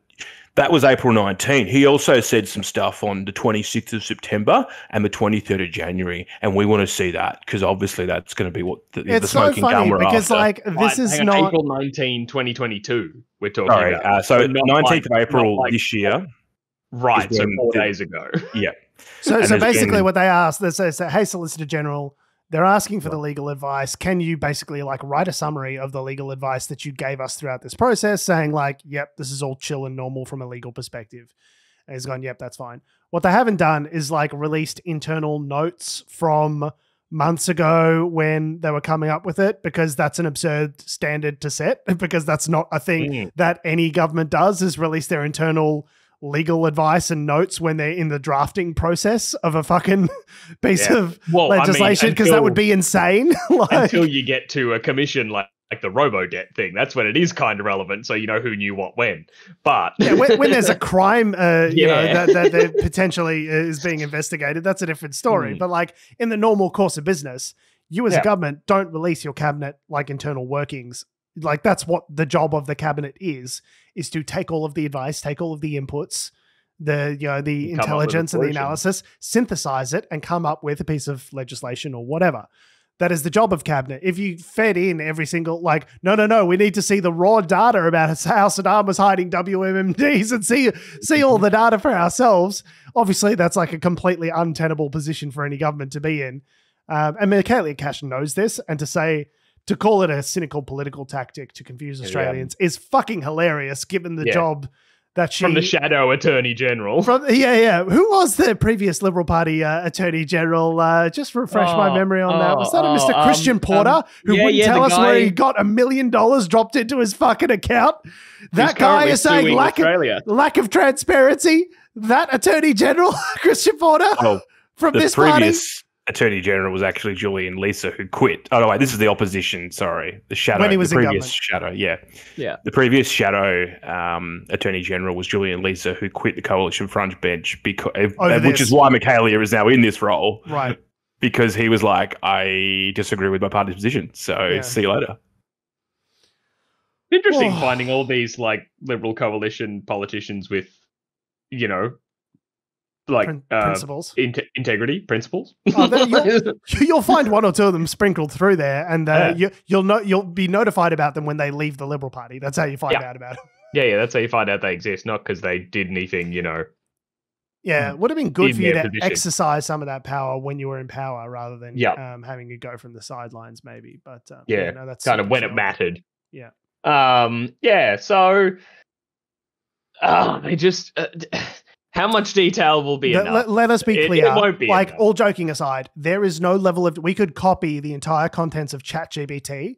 Speaker 3: that was April 19. He also said some stuff on the 26th of September and the 23rd of January, and we want to see that because obviously that's going to be what the smoking gun we're
Speaker 1: because,
Speaker 3: after.
Speaker 1: This is not
Speaker 2: April 19, 2022. We're talking about.
Speaker 3: So 19th of April this year.
Speaker 2: Right, so 4 days ago.
Speaker 3: Yeah.
Speaker 1: So basically what they asked, they say, hey, Solicitor General, they're asking for the legal advice. Can you basically write a summary of the legal advice that you gave us throughout this process saying yep, this is all chill and normal from a legal perspective? And he's gone, yep, that's fine. What they haven't done is released internal notes from months ago when they were coming up with it, because that's an absurd standard to set, because that's not a thing that any government does, is release their internal legal advice and notes when they're in the drafting process of a fucking piece of legislation, because that would be insane.
Speaker 2: Until you get to a commission like the robo-debt thing, that's when it is kind of relevant, so you know who knew what when. But
Speaker 1: when there's a crime that potentially is being investigated, that's a different story. But in the normal course of business, you as a government don't release your cabinet internal workings. That's what the job of the cabinet is to take all of the advice, take all of the inputs, the intelligence and the analysis, synthesize it, and come up with a piece of legislation or whatever. That is the job of cabinet. If you fed in every single no, we need to see the raw data about how Saddam was hiding WMDs and see all the data for ourselves. Obviously, that's a completely untenable position for any government to be in. And Michaela Cash knows this, and to call it a cynical political tactic to confuse Australians is fucking hilarious, given the job that she...
Speaker 2: From the shadow Attorney General.
Speaker 1: Who was the previous Liberal Party Attorney General? Just refresh my memory on that. Was that a Mr. Christian Porter who wouldn't tell us where he got $1 million dropped into his fucking account? That guy is saying lack of transparency. That Attorney General, Christian Porter, from this party...
Speaker 3: Attorney General was actually Julian Leeser, who quit. Oh, no, wait, this is the opposition, sorry. The shadow.
Speaker 1: When he was
Speaker 3: the previous
Speaker 1: in
Speaker 3: shadow, yeah. The previous shadow Attorney General was Julian Leeser, who quit the Coalition Front bench, which is why Michaela is now in this role.
Speaker 1: Right.
Speaker 3: Because he was like, I disagree with my party's position, so see you later.
Speaker 2: Interesting finding all these Liberal coalition politicians with,
Speaker 1: principles,
Speaker 2: integrity principles.
Speaker 1: You'll find one or two of them sprinkled through there, and you'll be notified about them when they leave the Liberal Party. That's how you find out about them.
Speaker 2: Yeah, that's how you find out they exist, not because they did anything,
Speaker 1: Yeah, it would have been good for you to exercise some of that power when you were in power, rather than having it go from the sidelines, maybe. But
Speaker 2: that's kind of when it mattered.
Speaker 1: Yeah.
Speaker 2: So, they just. How much detail will be enough?
Speaker 1: Let us be clear.
Speaker 2: It won't be enough.
Speaker 1: All joking aside, there is no level of... We could copy the entire contents of ChatGPT,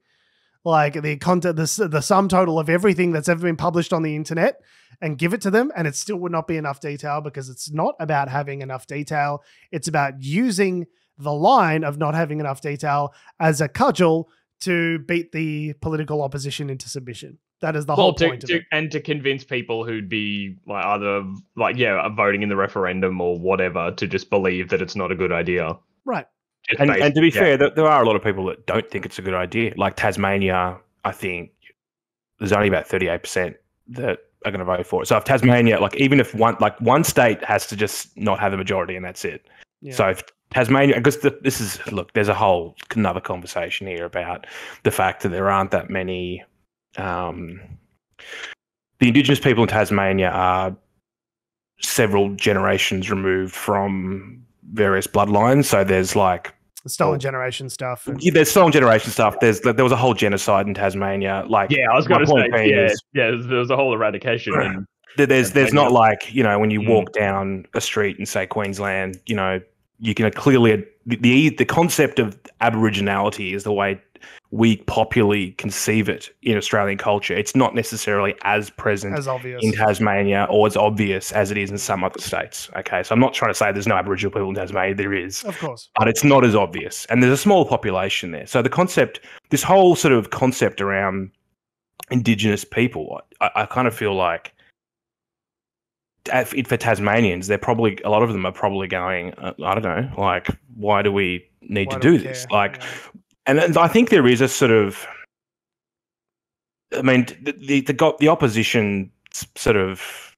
Speaker 1: the sum total of everything that's ever been published on the internet, and give it to them, and it still would not be enough detail, because it's not about having enough detail. It's about using the line of not having enough detail as a cudgel to beat the political opposition into submission. That is the whole point of it.
Speaker 2: And to convince people who'd be either voting in the referendum or whatever to just believe that it's not a good idea.
Speaker 1: Right.
Speaker 3: And to be fair, there are a lot of people that don't think it's a good idea. Like Tasmania, I think there's only about 38% that are going to vote for it. So if Tasmania, like even if one state has to just not have a majority and that's it. Yeah. So if Tasmania, because there's a whole another conversation here about the fact that there aren't that many. The Indigenous people in Tasmania are several generations removed from various bloodlines. So there's like
Speaker 1: stolen generation stuff.
Speaker 3: There's stolen generation stuff. There was a whole genocide in Tasmania. Like,
Speaker 2: I was going to say, there was a whole eradication. And
Speaker 3: there's not like, when you walk down a street and say Queensland, you can clearly the concept of Aboriginality is the way we popularly conceive it in Australian culture. It's not necessarily as present in Tasmania or as obvious as it is in some other states. Okay, so I'm not trying to say there's no Aboriginal people in Tasmania. There is,
Speaker 1: of course,
Speaker 3: but it's not as obvious, and there's a small population there. So the concept, this whole sort of concept around Indigenous people, I kind of feel like for Tasmanians, they're probably, a lot of them are probably going, I don't know, like, why do we need to do this? Like. Yeah. And I think there is a sort of, I mean, the opposition sort of,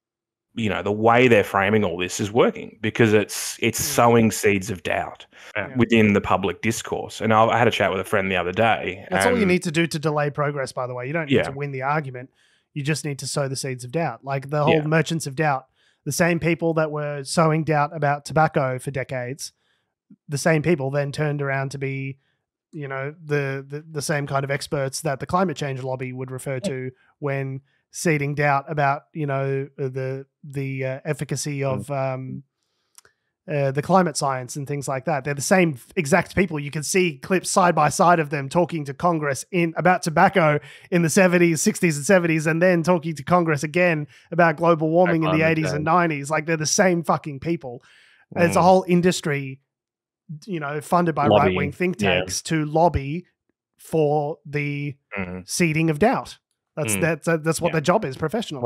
Speaker 3: the way they're framing all this is working because it's sowing seeds of doubt within the public discourse. And I had a chat with a friend the other day.
Speaker 1: That's all you need to do to delay progress, by the way. You don't need to win the argument. You just need to sow the seeds of doubt. Like the whole merchants of doubt, the same people that were sowing doubt about tobacco for decades, the same people then turned around to be the same kind of experts that the climate change lobby would refer to when seeding doubt about the efficacy of the climate science and things like that. They're the same exact people. You can see clips side by side of them talking to Congress about tobacco in the 70s, 60s, and 70s, and then talking to Congress again about global warming in the 80s and 90s. Like they're the same fucking people. It's a whole industry funded by right-wing think tanks to lobby for the seeding of doubt. That's what their job is professionally.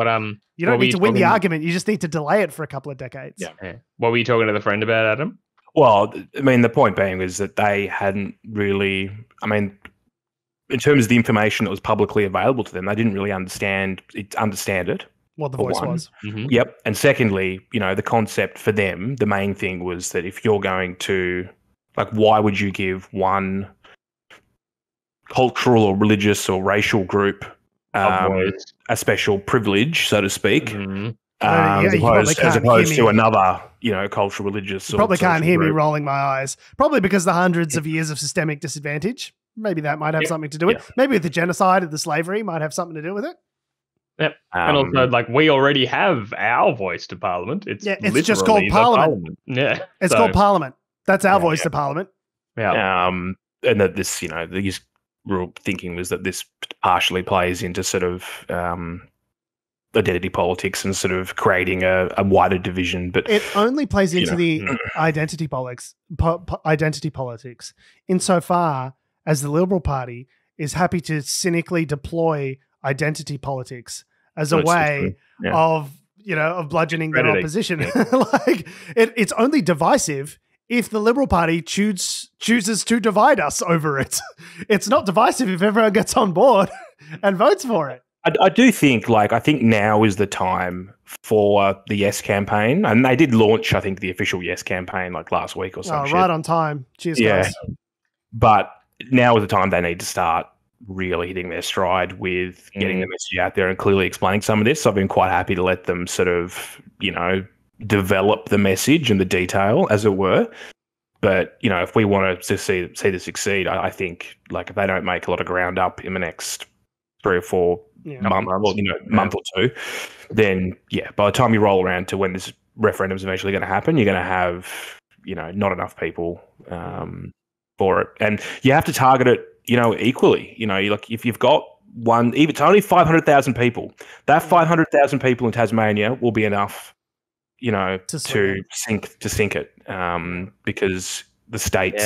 Speaker 1: You don't need to win the argument. You just need to delay it for a couple of decades.
Speaker 2: Yeah. What were you talking to the friend about, Adam?
Speaker 3: Well, I mean, the point being was that they hadn't really, in terms of the information that was publicly available to them, they didn't really understand it.
Speaker 1: What the voice was.
Speaker 3: Mm-hmm. Yep. And secondly, the concept for them, the main thing was that if you're going to, like, why would you give one cultural or religious or racial group a special privilege, so to speak, as opposed to another, cultural, religious.
Speaker 1: You probably can't hear
Speaker 3: me
Speaker 1: rolling my eyes. Probably because the hundreds of years of systemic disadvantage. Maybe that might have something to do with it. Maybe with the genocide and the slavery might have something to do with it.
Speaker 2: Yep. And also, like, we already have our voice to Parliament. It's
Speaker 1: just called Parliament.
Speaker 2: Yeah.
Speaker 1: It's called Parliament. That's our voice to Parliament.
Speaker 2: Yeah.
Speaker 3: And that this, the real thinking was that this partially plays into sort of identity politics and sort of creating a wider division. But
Speaker 1: it only plays into the identity politics insofar as the Liberal Party is happy to cynically deploy identity politics as a way of bludgeoning their opposition. Like it's only divisive if the Liberal Party chooses to divide us over it. It's not divisive if everyone gets on board and votes for it.
Speaker 3: I do think, I think now is the time for the Yes campaign. And they did launch, I think, the official Yes campaign last week or something.
Speaker 1: Right on time. Cheers, guys.
Speaker 3: But now is the time they need to start really hitting their stride with getting the message out there and clearly explaining some of this. So I've been quite happy to let them sort of, develop the message and the detail, as it were. But, if we want to see this succeed, I think, if they don't make a lot of ground up in the next 3 or 4 month or two, then, by the time you roll around to when this referendum's eventually going to happen, you're going to have, not enough people for it. And you have to target it, equally. If you've got one, even it's only 500,000 people, that 500,000 people in Tasmania will be enough, to sink it, because the states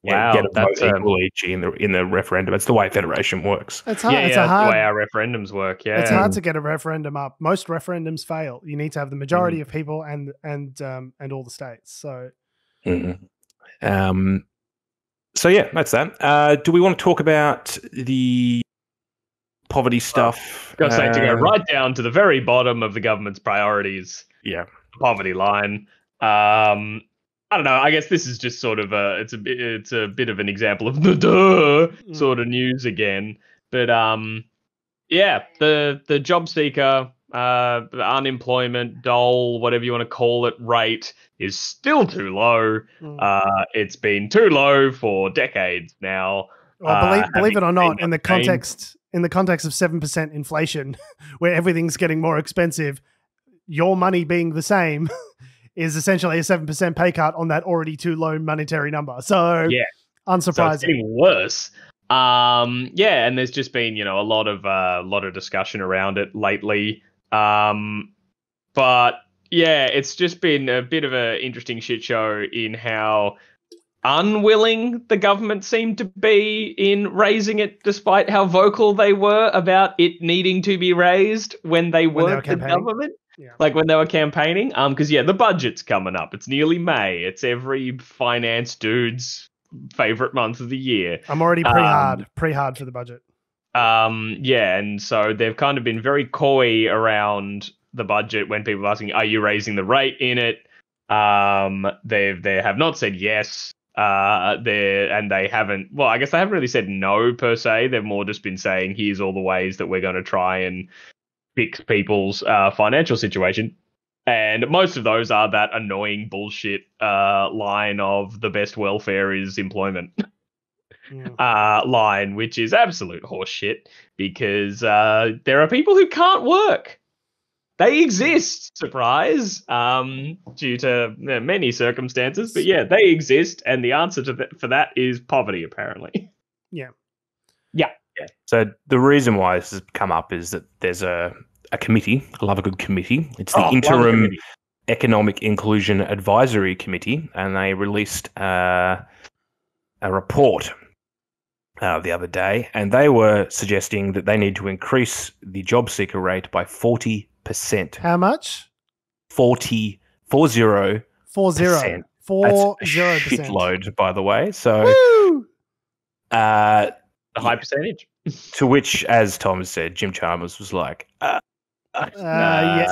Speaker 3: get a vote equally in the referendum. It's the way federation works.
Speaker 1: It's hard.
Speaker 2: It's the way our referendums work. Yeah,
Speaker 1: it's hard to get a referendum up. Most referendums fail. You need to have the majority of people and all the states. So,
Speaker 3: so yeah, that's that. Do we want to talk about the poverty stuff.
Speaker 2: Gotta say, to go right down to the very bottom of the government's priorities.
Speaker 3: Yeah.
Speaker 2: Poverty line. I don't know. I guess this is just sort of it's a bit of an example of the sort of news again. But yeah, the job seeker, the unemployment dole, whatever you want to call it, rate is still too low. It's been too low for decades now.
Speaker 1: Well, believe it or not, in the context of 7% inflation, where everything's getting more expensive, your money being the same is essentially a 7% pay cut on that already too low monetary number. So yeah, unsurprising. So it's getting
Speaker 2: worse. Yeah, and there's just been, a lot of discussion around it lately. But yeah, it's just been a bit of an interesting shit show in how unwilling the government seemed to be in raising it, despite how vocal they were about it needing to be raised when they weren't the government. Yeah. Like when they were campaigning. Because the budget's coming up. It's nearly May. It's every finance dude's favorite month of the year.
Speaker 1: I'm already pre-hard for the budget.
Speaker 2: Yeah, and so they've kind of been very coy around the budget when people are asking, are you raising the rate in it? They have not said yes. They haven't, well, I guess they haven't really said no per se. They've more just been saying, here's all the ways that we're going to try and fix people's financial situation. And most of those are that annoying bullshit line of the best welfare is employment line, which is absolute horseshit because there are people who can't work. They exist, surprise, due to many circumstances. But yeah, they exist, and the answer for that is poverty, apparently.
Speaker 1: Yeah.
Speaker 3: So the reason why this has come up is that there's a committee. I love a good committee. It's the Interim Economic Inclusion Advisory Committee, and they released a report the other day, and they were suggesting that they need to increase the job seeker rate by 40%.
Speaker 1: How much?
Speaker 3: 40%.
Speaker 1: 40%.
Speaker 3: That's a shitload, by the way. So,
Speaker 2: a high percentage.
Speaker 3: To which, as Tom said, Jim Chalmers was like,
Speaker 1: Yeah,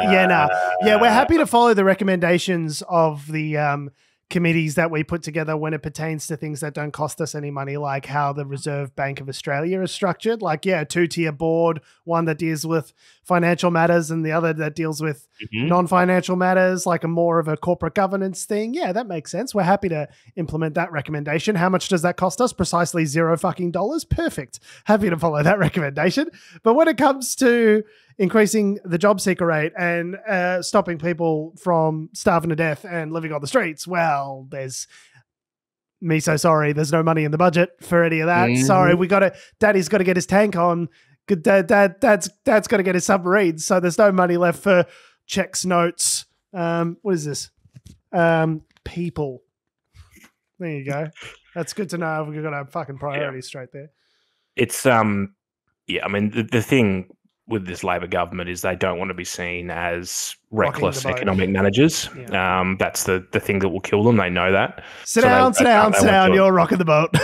Speaker 1: we're happy to follow the recommendations of the committees that we put together when it pertains to things that don't cost us any money, like how the Reserve Bank of Australia is structured. Like, a 2-tier board, one that deals with financial matters and the other that deals with non-financial matters, like a more of a corporate governance thing. Yeah, that makes sense. We're happy to implement that recommendation. How much does that cost us? Precisely $0. Perfect. Happy to follow that recommendation. But when it comes to increasing the job seeker rate and stopping people from starving to death and living on the streets, well, there's sorry, there's no money in the budget for any of that. Sorry, Daddy's got to get his tank on. Dad's got to get his submarine. So there's no money left for checks, notes. What is this? People. There you go. That's good to know. We've got our fucking priorities straight there.
Speaker 3: It's I mean, the thing with this Labor government is they don't want to be seen as reckless economic managers. Yeah. That's the thing that will kill them. They know that.
Speaker 1: Sit down. You're rocking the boat.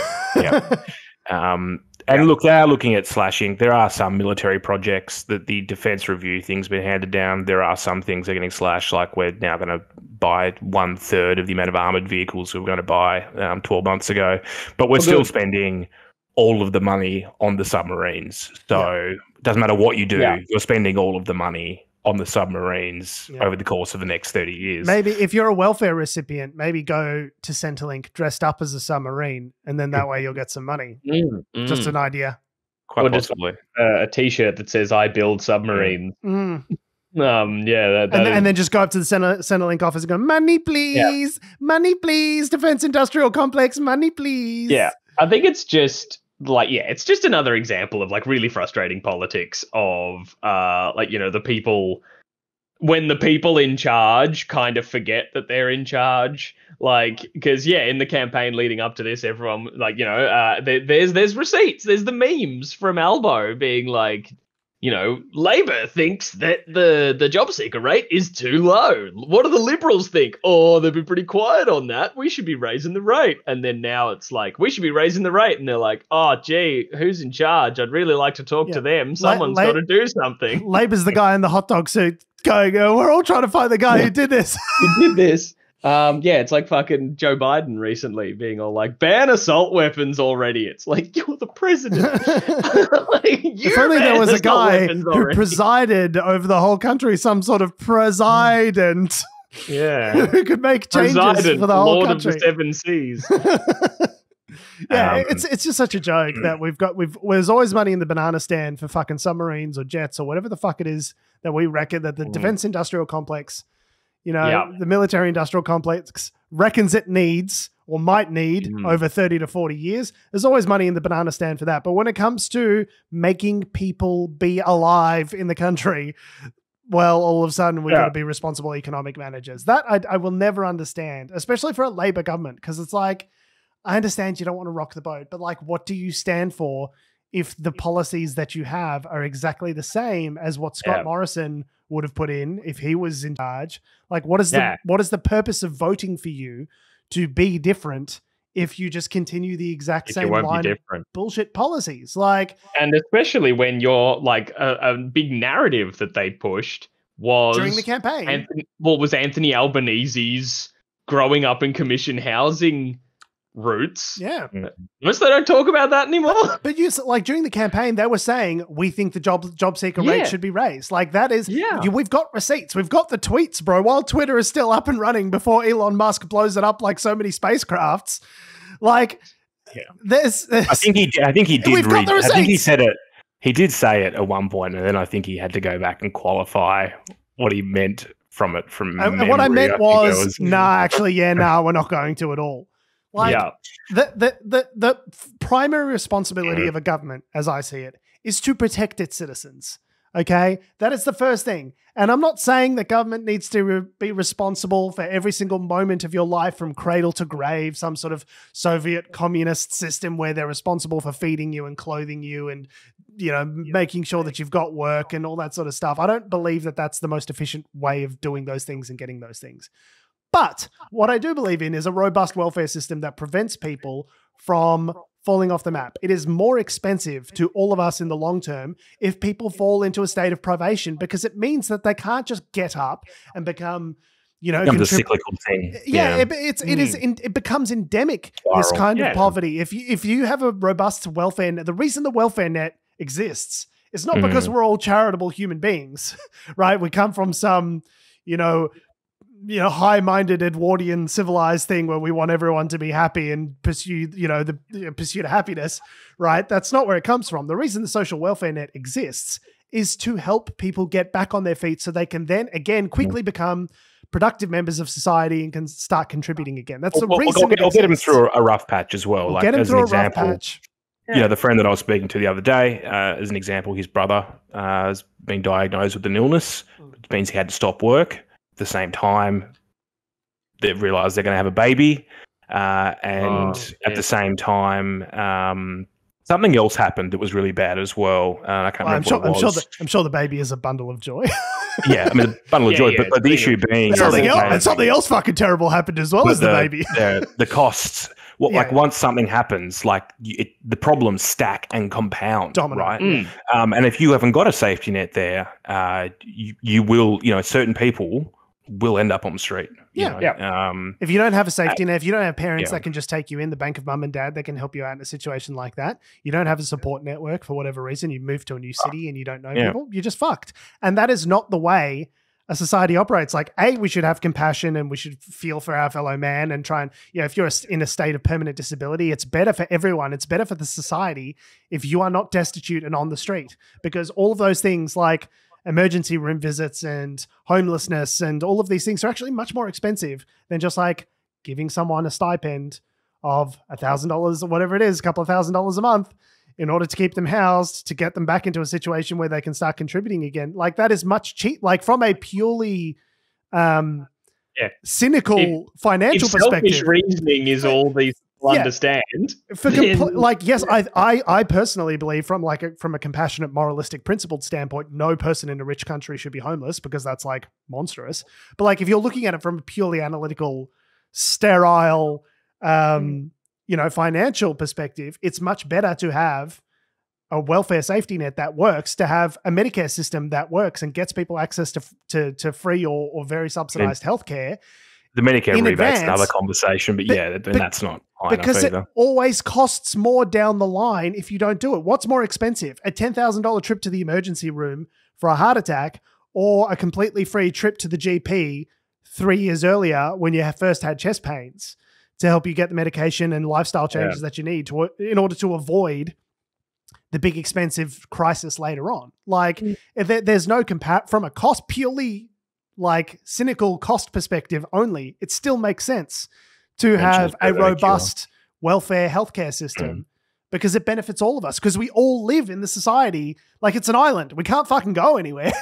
Speaker 3: And look, they are looking at slashing. There are some military projects that the Defence Review thing's been handed down. There are some things that are getting slashed, like we're now going to buy 1/3 of the amount of armoured vehicles we were going to buy 12 months ago. But we're still spending all of the money on the submarines. So it doesn't matter what you do, you're spending all of the money on the submarines over the course of the next 30 years.
Speaker 1: Maybe if you're a welfare recipient, maybe go to Centrelink dressed up as a submarine, and then that way you'll get some money. Just an idea.
Speaker 3: Quite possibly.
Speaker 2: A T-shirt that says "I build submarines." And
Speaker 1: then just go up to the Centrelink office and go, "Money, please, money, please, Defence Industrial Complex, money, please."
Speaker 2: Yeah, I think it's just it's just another example of really frustrating politics of the people, when the people in charge kind of forget that they're in charge. Because in the campaign leading up to this, everyone there's receipts, there's the memes from Albo being like, Labor thinks that the job seeker rate is too low. What do the Liberals think? Oh, they've been pretty quiet on that. We should be raising the rate. And then now it's like, we should be raising the rate. And they're like, oh, gee, who's in charge? I'd really like to talk to them. Someone's got to do something.
Speaker 1: Labor's the guy in the hot dog suit going, we're all trying to find the guy who did this.
Speaker 2: Who did this? It's like fucking Joe Biden recently being all like, ban assault weapons already. It's like, you're the president.
Speaker 1: If only there was a guy who presided over the whole country, some sort of president.
Speaker 2: Yeah.
Speaker 1: Who could make changes for the whole
Speaker 2: Lord
Speaker 1: country.
Speaker 2: Of the Seven Seas.
Speaker 1: It's just such a joke that there's always money in the banana stand for fucking submarines or jets or whatever the fuck it is that we reckon that the defense industrial complex, the military industrial complex reckons it needs or might need over 30 to 40 years. There's always money in the banana stand for that. But when it comes to making people be alive in the country, well, all of a sudden we've got to be responsible economic managers. That I will never understand, especially for a Labor government, because it's like, I understand you don't want to rock the boat, but like, what do you stand for if the policies that you have are exactly the same as what Scott Morrison would have put in if he was in charge? Like, what is the purpose of voting for you to be different if you just continue the exact same line of bullshit policies? Like,
Speaker 2: and especially when you're like a big narrative that they pushed was
Speaker 1: during the campaign.
Speaker 2: Was Anthony Albanese's growing up in commission housing roots.
Speaker 1: Yeah.
Speaker 2: Most they don't talk about that anymore.
Speaker 1: But like during the campaign, they were saying, we think the job seeker rate should be raised. Like that is, we've got receipts. We've got the tweets, bro. While Twitter is still up and running before Elon Musk blows it up like so many spacecrafts. Like there's
Speaker 3: I think he did
Speaker 1: we've got the receipts.
Speaker 3: I think he said it. He did say it at one point, and then I think he had to go back and qualify what he meant from it from memory.
Speaker 1: And what I meant was, we're not going to at all. Like the primary responsibility of a government, as I see it, is to protect its citizens. Okay, that is the first thing. And I'm not saying that government needs to be responsible for every single moment of your life from cradle to grave, some sort of Soviet communist system where they're responsible for feeding you and clothing you and, making sure that you've got work and all that sort of stuff. I don't believe that that's the most efficient way of doing those things and getting those things. But what I do believe in is a robust welfare system that prevents people from falling off the map. It is more expensive to all of us in the long term if people fall into a state of privation, because it means that they can't just get up and become,
Speaker 3: the cyclical thing.
Speaker 1: It becomes endemic, this kind of poverty. If you have a robust welfare net, the reason the welfare net exists is not because we're all charitable human beings, right? We come from some, high-minded Edwardian civilized thing where we want everyone to be happy and pursue, the pursuit of happiness, right? That's not where it comes from. The reason the social welfare net exists is to help people get back on their feet so they can then, again, quickly become productive members of society and can start contributing again. That's the reason.
Speaker 3: I'll get them through a rough patch as well.
Speaker 1: Like, get them through a rough patch.
Speaker 3: The friend that I was speaking to the other day, as an example, his brother has been diagnosed with an illness, which means he had to stop work. At the same time, they realised they're going to have a baby, and at the same time, something else happened that was really bad as well. I can't remember what it was.
Speaker 1: I'm sure the baby is a bundle of joy.
Speaker 3: Yeah, I mean, a bundle of joy, but the issue being...
Speaker 1: Something else fucking terrible happened as well as the baby.
Speaker 3: The costs... Like once something happens, the problems stack and compound, right? And if you haven't got a safety net there, you will, certain people will end up on the street.
Speaker 1: If you don't have a safety net, if you don't have parents that can just take you in, the bank of mum and dad that can help you out in a situation like that, you don't have a support network for whatever reason, you move to a new city and you don't know people, you're just fucked. And that is not the way a society operates. Like, we should have compassion and we should feel for our fellow man and try and, if you're in a state of permanent disability, it's better for everyone. It's better for the society if you are not destitute and on the street, because all of those things like emergency room visits and homelessness and all of these things are actually much more expensive than just like giving someone a stipend of $1,000 or whatever it is, a couple of $1,000s a month in order to keep them housed, to get them back into a situation where they can start contributing again. Like, that is much cheap. Like, from a purely cynical financial perspective.
Speaker 2: Selfish reasoning is all these understand.
Speaker 1: Yes, I personally believe from a compassionate, moralistic, principled standpoint, no person in a rich country should be homeless because that's like monstrous. But like if you're looking at it from a purely analytical, sterile, financial perspective, it's much better to have a welfare safety net that works, to have a Medicare system that works and gets people access to free or very subsidized healthcare.
Speaker 3: The Medicare rebate's another conversation, but that's not high
Speaker 1: because
Speaker 3: enough either.
Speaker 1: It always costs more down the line if you don't do it. What's more expensive, a $10,000 trip to the emergency room for a heart attack or a completely free trip to the GP 3 years earlier when you first had chest pains to help you get the medication and lifestyle changes that you need in order to avoid the big expensive crisis later on? Like there's no from a cost, purely like cynical cost perspective only, it still makes sense to have a robust welfare healthcare system because it benefits all of us, because we all live in the society like it's an island. We can't fucking go anywhere.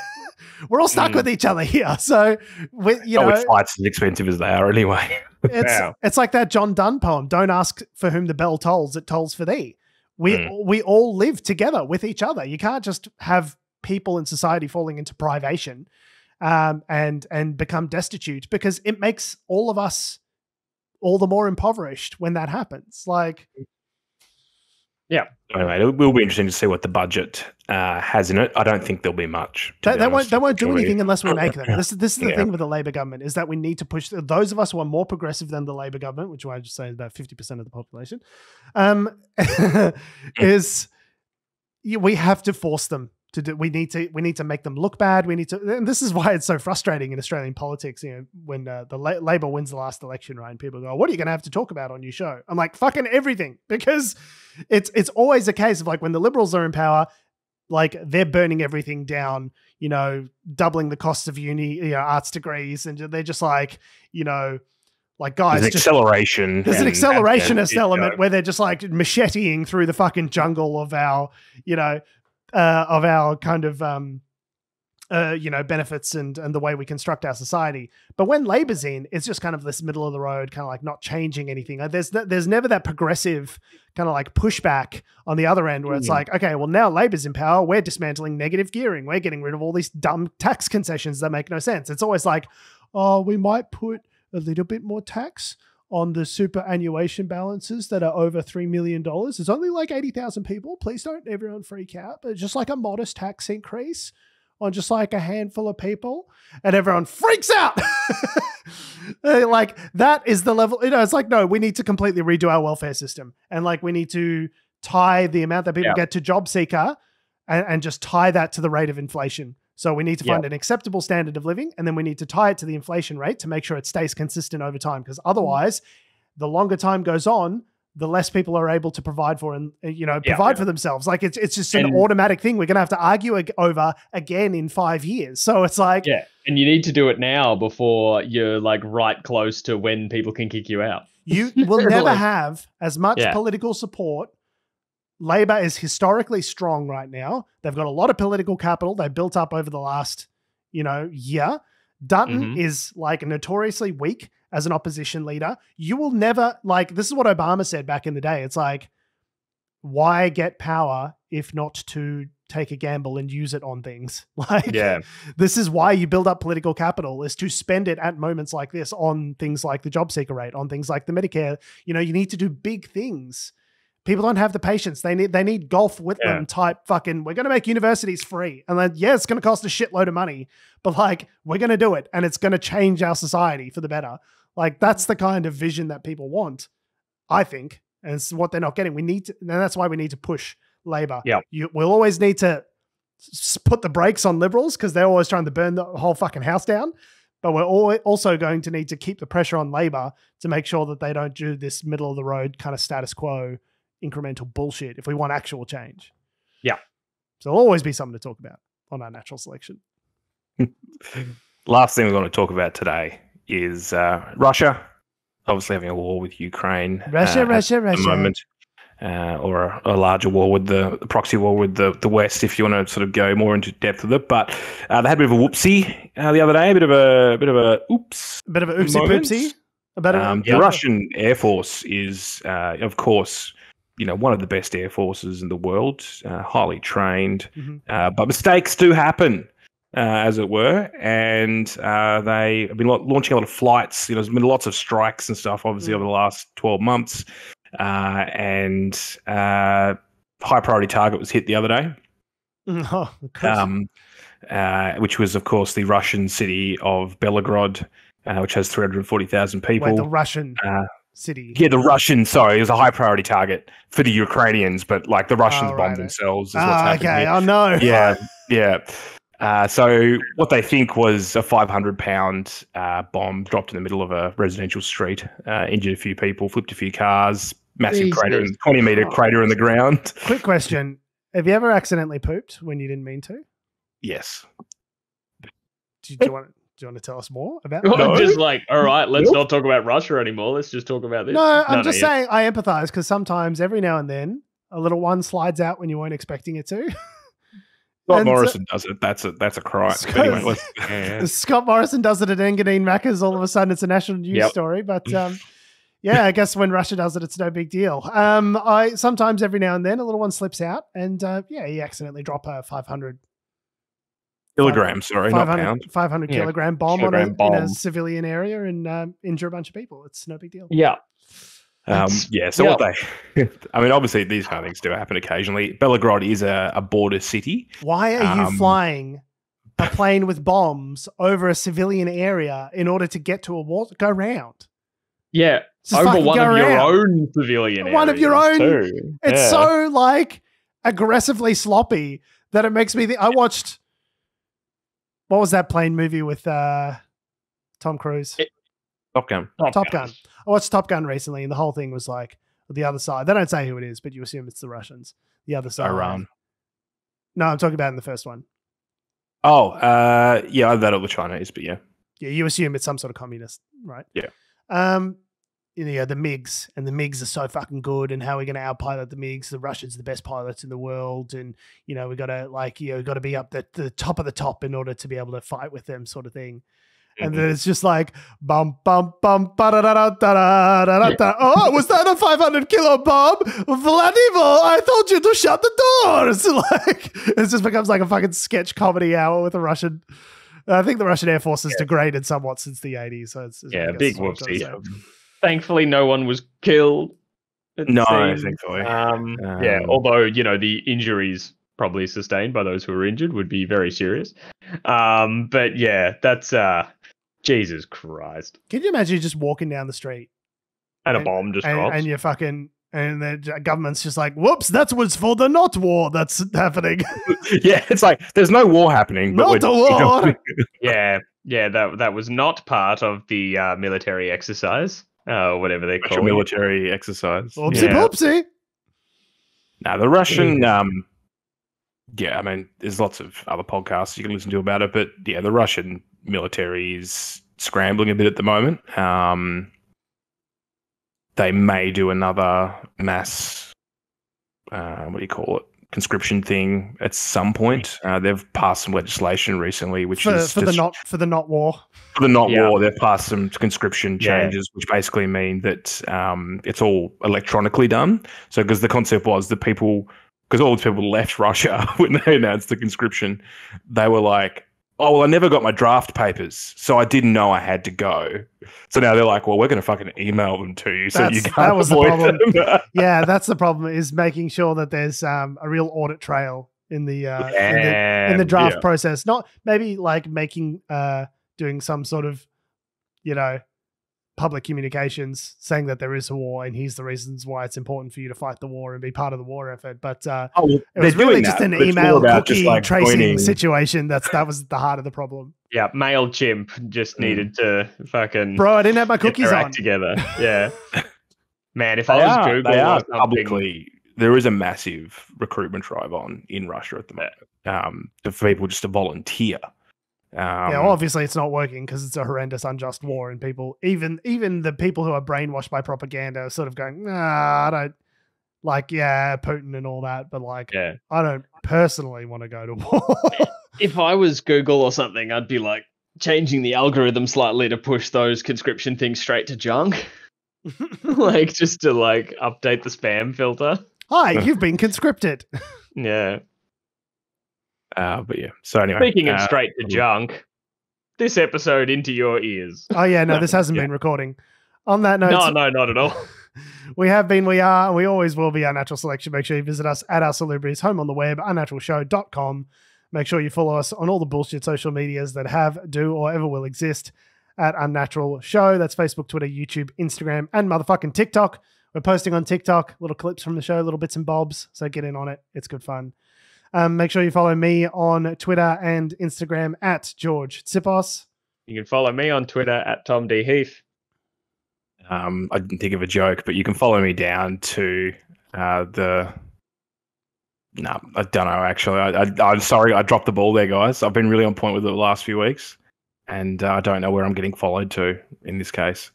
Speaker 1: We're all stuck with each other here. So with
Speaker 3: flights as expensive as they are anyway.
Speaker 1: It's like that John Donne poem, "Don't ask for whom the bell tolls, it tolls for thee." We all live together with each other. You can't just have people in society falling into privation and become destitute, because it makes all of us all the more impoverished when that happens. Like,
Speaker 3: Anyway, it will be interesting to see what the budget has in it. I don't think there'll be much.
Speaker 1: They won't do anything unless we make them. This is the thing with the Labor government, is that we need to push those of us who are more progressive than the Labor government, which I just say is about 50% of the population, is we have to force them to do. We need to make them look bad. And this is why it's so frustrating in Australian politics. When the Labor wins the last election, right? And people go, "What are you going to have to talk about on your show?" I'm like, fucking everything, because it's always a case of like when the Liberals are in power, like they're burning everything down, doubling the cost of uni, arts degrees, and they're just like, like guys,
Speaker 3: there's an
Speaker 1: accelerationist element where they're just like macheteing through the fucking jungle of our, of our kind of, benefits and the way we construct our society. But when Labor's in, it's just kind of this middle of the road, kind of like not changing anything. There's never that progressive kind of like pushback on the other end where it's like, okay, well now Labor's in power, we're dismantling negative gearing, we're getting rid of all these dumb tax concessions that make no sense. It's always like, oh, we might put a little bit more tax on the superannuation balances that are over $3 million. It's only like 80,000 people. Please don't everyone freak out. But just like a modest tax increase on just like a handful of people, and everyone freaks out. Like that is the level, it's like, no, we need to completely redo our welfare system. And like, we need to tie the amount that people get to job seeker and just tie that to the rate of inflation. So we need to find an acceptable standard of living, and then we need to tie it to the inflation rate to make sure it stays consistent over time. Because otherwise, the longer time goes on, the less people are able to provide for and provide for themselves. Like it's just an automatic thing we're going to have to argue over again in 5 years. So it's like,
Speaker 2: and you need to do it now before you're like right close to when people can kick you out.
Speaker 1: You will never have as much political support. Labor is historically strong right now. They've got a lot of political capital they built up over the last, year. Dutton is like notoriously weak as an opposition leader. You will never, like, this is what Obama said back in the day. It's like, why get power if not to take a gamble and use it on things? Like, this is why you build up political capital, is to spend it at moments like this on things like the job seeker rate, on things like the Medicare. You need to do big things. People don't have the patience. They need Golf Whitlam type fucking, we're going to make universities free. And then, it's going to cost a shitload of money, but like, we're going to do it. And it's going to change our society for the better. Like, that's the kind of vision that people want, I think. And it's what they're not getting. And that's why we need to push Labor. We'll always need to put the brakes on Liberals because they're always trying to burn the whole fucking house down. But we're also going to need to keep the pressure on Labor to make sure that they don't do this middle of the road kind of status quo incremental bullshit if we want actual change. So there'll always be something to talk about on Unnatural Selection.
Speaker 3: Last thing we're going to talk about today is Russia, obviously having a war with Ukraine.
Speaker 1: Russia.
Speaker 3: At the moment, or a larger war with the proxy war with the West, if you want to sort of go more into depth with it. But they had a bit of a whoopsie the other day, a bit of a oops.
Speaker 1: A bit of a oopsie poopsie.
Speaker 3: The Russian Air Force is, of course, one of the best air forces in the world, highly trained, but mistakes do happen, as it were, and they have been launching a lot of flights. There's been lots of strikes and stuff, obviously, over the last 12 months, and high priority target was hit the other day, which was, of course, the Russian city of Belgorod, which has 340,000 people.
Speaker 1: Wait, the Russian city.
Speaker 3: Yeah, the Russian. Sorry, it was a high priority target for the Ukrainians, but like the Russians bombed themselves. Is what's happening
Speaker 1: okay.
Speaker 3: here.
Speaker 1: Oh no.
Speaker 3: Yeah. So what they think was a 500-pound bomb dropped in the middle of a residential street, injured a few people, flipped a few cars, massive crater, 20-meter crater in the ground.
Speaker 1: Quick question: have you ever accidentally pooped when you didn't mean to?
Speaker 3: Yes.
Speaker 1: Do you want to tell us more about
Speaker 2: that?
Speaker 1: No.
Speaker 2: Just like, all right, let's not talk about Russia anymore. Let's just talk about this.
Speaker 1: No, I'm just saying I empathize because sometimes every now and then a little one slides out when you weren't expecting it to.
Speaker 3: Scott Morrison does it. That's a crime.
Speaker 1: Scott Morrison does it at Engadine Macca's. All of a sudden, it's a national news story. But I guess when Russia does it, it's no big deal. I sometimes every now and then a little one slips out, and you accidentally drop a 500
Speaker 3: kilograms, sorry, not pound.
Speaker 1: 500 kilogram bomb in a civilian area and injure a bunch of people. It's no big deal.
Speaker 2: Yeah.
Speaker 3: What obviously these kind of things do happen occasionally. Belgorod is a border city.
Speaker 1: Why are you flying a plane with bombs over a civilian area in order to get to a war? Go round.
Speaker 2: Yeah, over one of your own civilian areas.
Speaker 1: One of your own.
Speaker 3: Too.
Speaker 1: It's so aggressively sloppy that it makes me I watched, what was that plane movie with Tom Cruise?
Speaker 3: Top Gun.
Speaker 1: Top Gun. I watched Top Gun recently, and the whole thing was like the other side. They don't say who it is, but you assume it's the Russians. The other side.
Speaker 3: Iran.
Speaker 1: No, I'm talking about in the first one.
Speaker 3: Oh, I don't know what China is, but yeah.
Speaker 1: Yeah, you assume it's some sort of communist, right?
Speaker 3: Yeah.
Speaker 1: The MiGs, and the MiGs are so fucking good, and how we're going to outpilot the MiGs. The Russians are the best pilots in the world, and we got to got to be up the top of the top in order to be able to fight with them, sort of thing. And then it's just like bum bum bum ba da da da da da da. Oh, was that a 500 kilo bomb, Vladimir? I told you to shut the doors. It just becomes like a fucking sketch comedy hour with a Russian. I think the Russian Air Force has degraded somewhat since the 80s. So it's
Speaker 2: big whoopsie. Thankfully, no one was killed.
Speaker 3: No, thankfully.
Speaker 2: Although the injuries probably sustained by those who were injured would be very serious. But yeah, that's Jesus Christ.
Speaker 1: Can you imagine just walking down the street
Speaker 2: and a bomb just drops?
Speaker 1: And you're fucking, and the government's just like, whoops, that was for the not war that's happening.
Speaker 3: Yeah, it's like, there's no war happening.
Speaker 1: Not a war.
Speaker 2: That was not part of the military exercise, whatever they call it.
Speaker 3: Military exercise.
Speaker 1: Oopsie poopsie.
Speaker 3: Now, the Russian... there's lots of other podcasts you can listen to about it, but the Russian military is scrambling a bit at the moment. They may do another mass, conscription thing at some point. They've passed some legislation recently, which for the
Speaker 1: not war.
Speaker 3: For the not war, they've passed some conscription changes, which basically mean that it's all electronically done. So, because the concept was that because all the people left Russia when they announced the conscription, they were like, oh, well, I never got my draft papers, so I didn't know I had to go. So now they're like, well, we're going to fucking email them to you so you can't
Speaker 1: that was
Speaker 3: avoid
Speaker 1: the problem.
Speaker 3: them.
Speaker 1: Yeah, that's the problem, is making sure that there's a real audit trail in the in the draft process. Not maybe like making doing some sort of public communications saying that there is a war and here's the reasons why it's important for you to fight the war and be part of the war effort. But it was really just an email cookie tracing situation. That was the heart of the problem.
Speaker 2: Yeah, MailChimp just needed to fucking...
Speaker 1: Bro, I didn't have my cookies on.
Speaker 2: Together. Yeah. Man, if I was Google or something...
Speaker 3: Publicly, there is a massive recruitment drive on in Russia at the moment for people just to volunteer.
Speaker 1: Obviously it's not working because it's a horrendous, unjust war, and people, even the people who are brainwashed by propaganda, are sort of going, nah, I don't like, Putin and all that, but I don't personally want to go to war.
Speaker 2: If I was Google or something, I'd be like, changing the algorithm slightly to push those conscription things straight to junk. Like, just to, like, update the spam filter.
Speaker 1: Hi, you've been conscripted.
Speaker 2: Yeah.
Speaker 3: But yeah. So anyway.
Speaker 2: Speaking of straight to junk, this episode into your ears.
Speaker 1: Oh, yeah, no, this hasn't been recording. On that note...
Speaker 2: No, not at all.
Speaker 1: We have been, we are, and we always will be Unnatural Selection. Make sure you visit us at our celebrities home on the web, unnaturalshow.com. Make sure you follow us on all the bullshit social medias that have, do, or ever will exist at Unnatural Show. That's Facebook, Twitter, YouTube, Instagram, and motherfucking TikTok. We're posting on TikTok little clips from the show, little bits and bobs. So get in on it. It's good fun. Make sure you follow me on Twitter and Instagram at George Tsipos.
Speaker 2: You can follow me on Twitter at Tom D. Heath.
Speaker 3: I didn't think of a joke, but you can follow me down to No, I don't know, actually. I'm sorry, I dropped the ball there, guys. I've been really on point with it the last few weeks, and I don't know where I'm getting followed to in this case.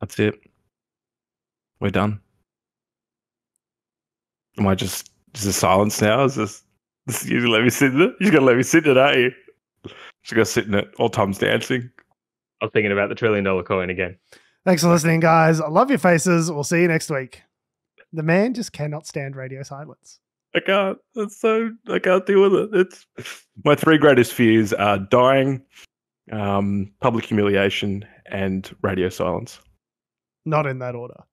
Speaker 3: That's it. We're done. Am I just... Is this silence now? Is this you gonna let me sit in it? You're gonna let me sit in it, aren't you? Just gonna sit in it while Tom's dancing.
Speaker 2: I'm thinking about the $1 trillion coin again.
Speaker 1: Thanks for listening, guys. I love your faces. We'll see you next week. The man just cannot stand radio silence.
Speaker 3: I can't. I can't deal with it. It's my 3 greatest fears are dying, public humiliation, and radio silence.
Speaker 1: Not in that order.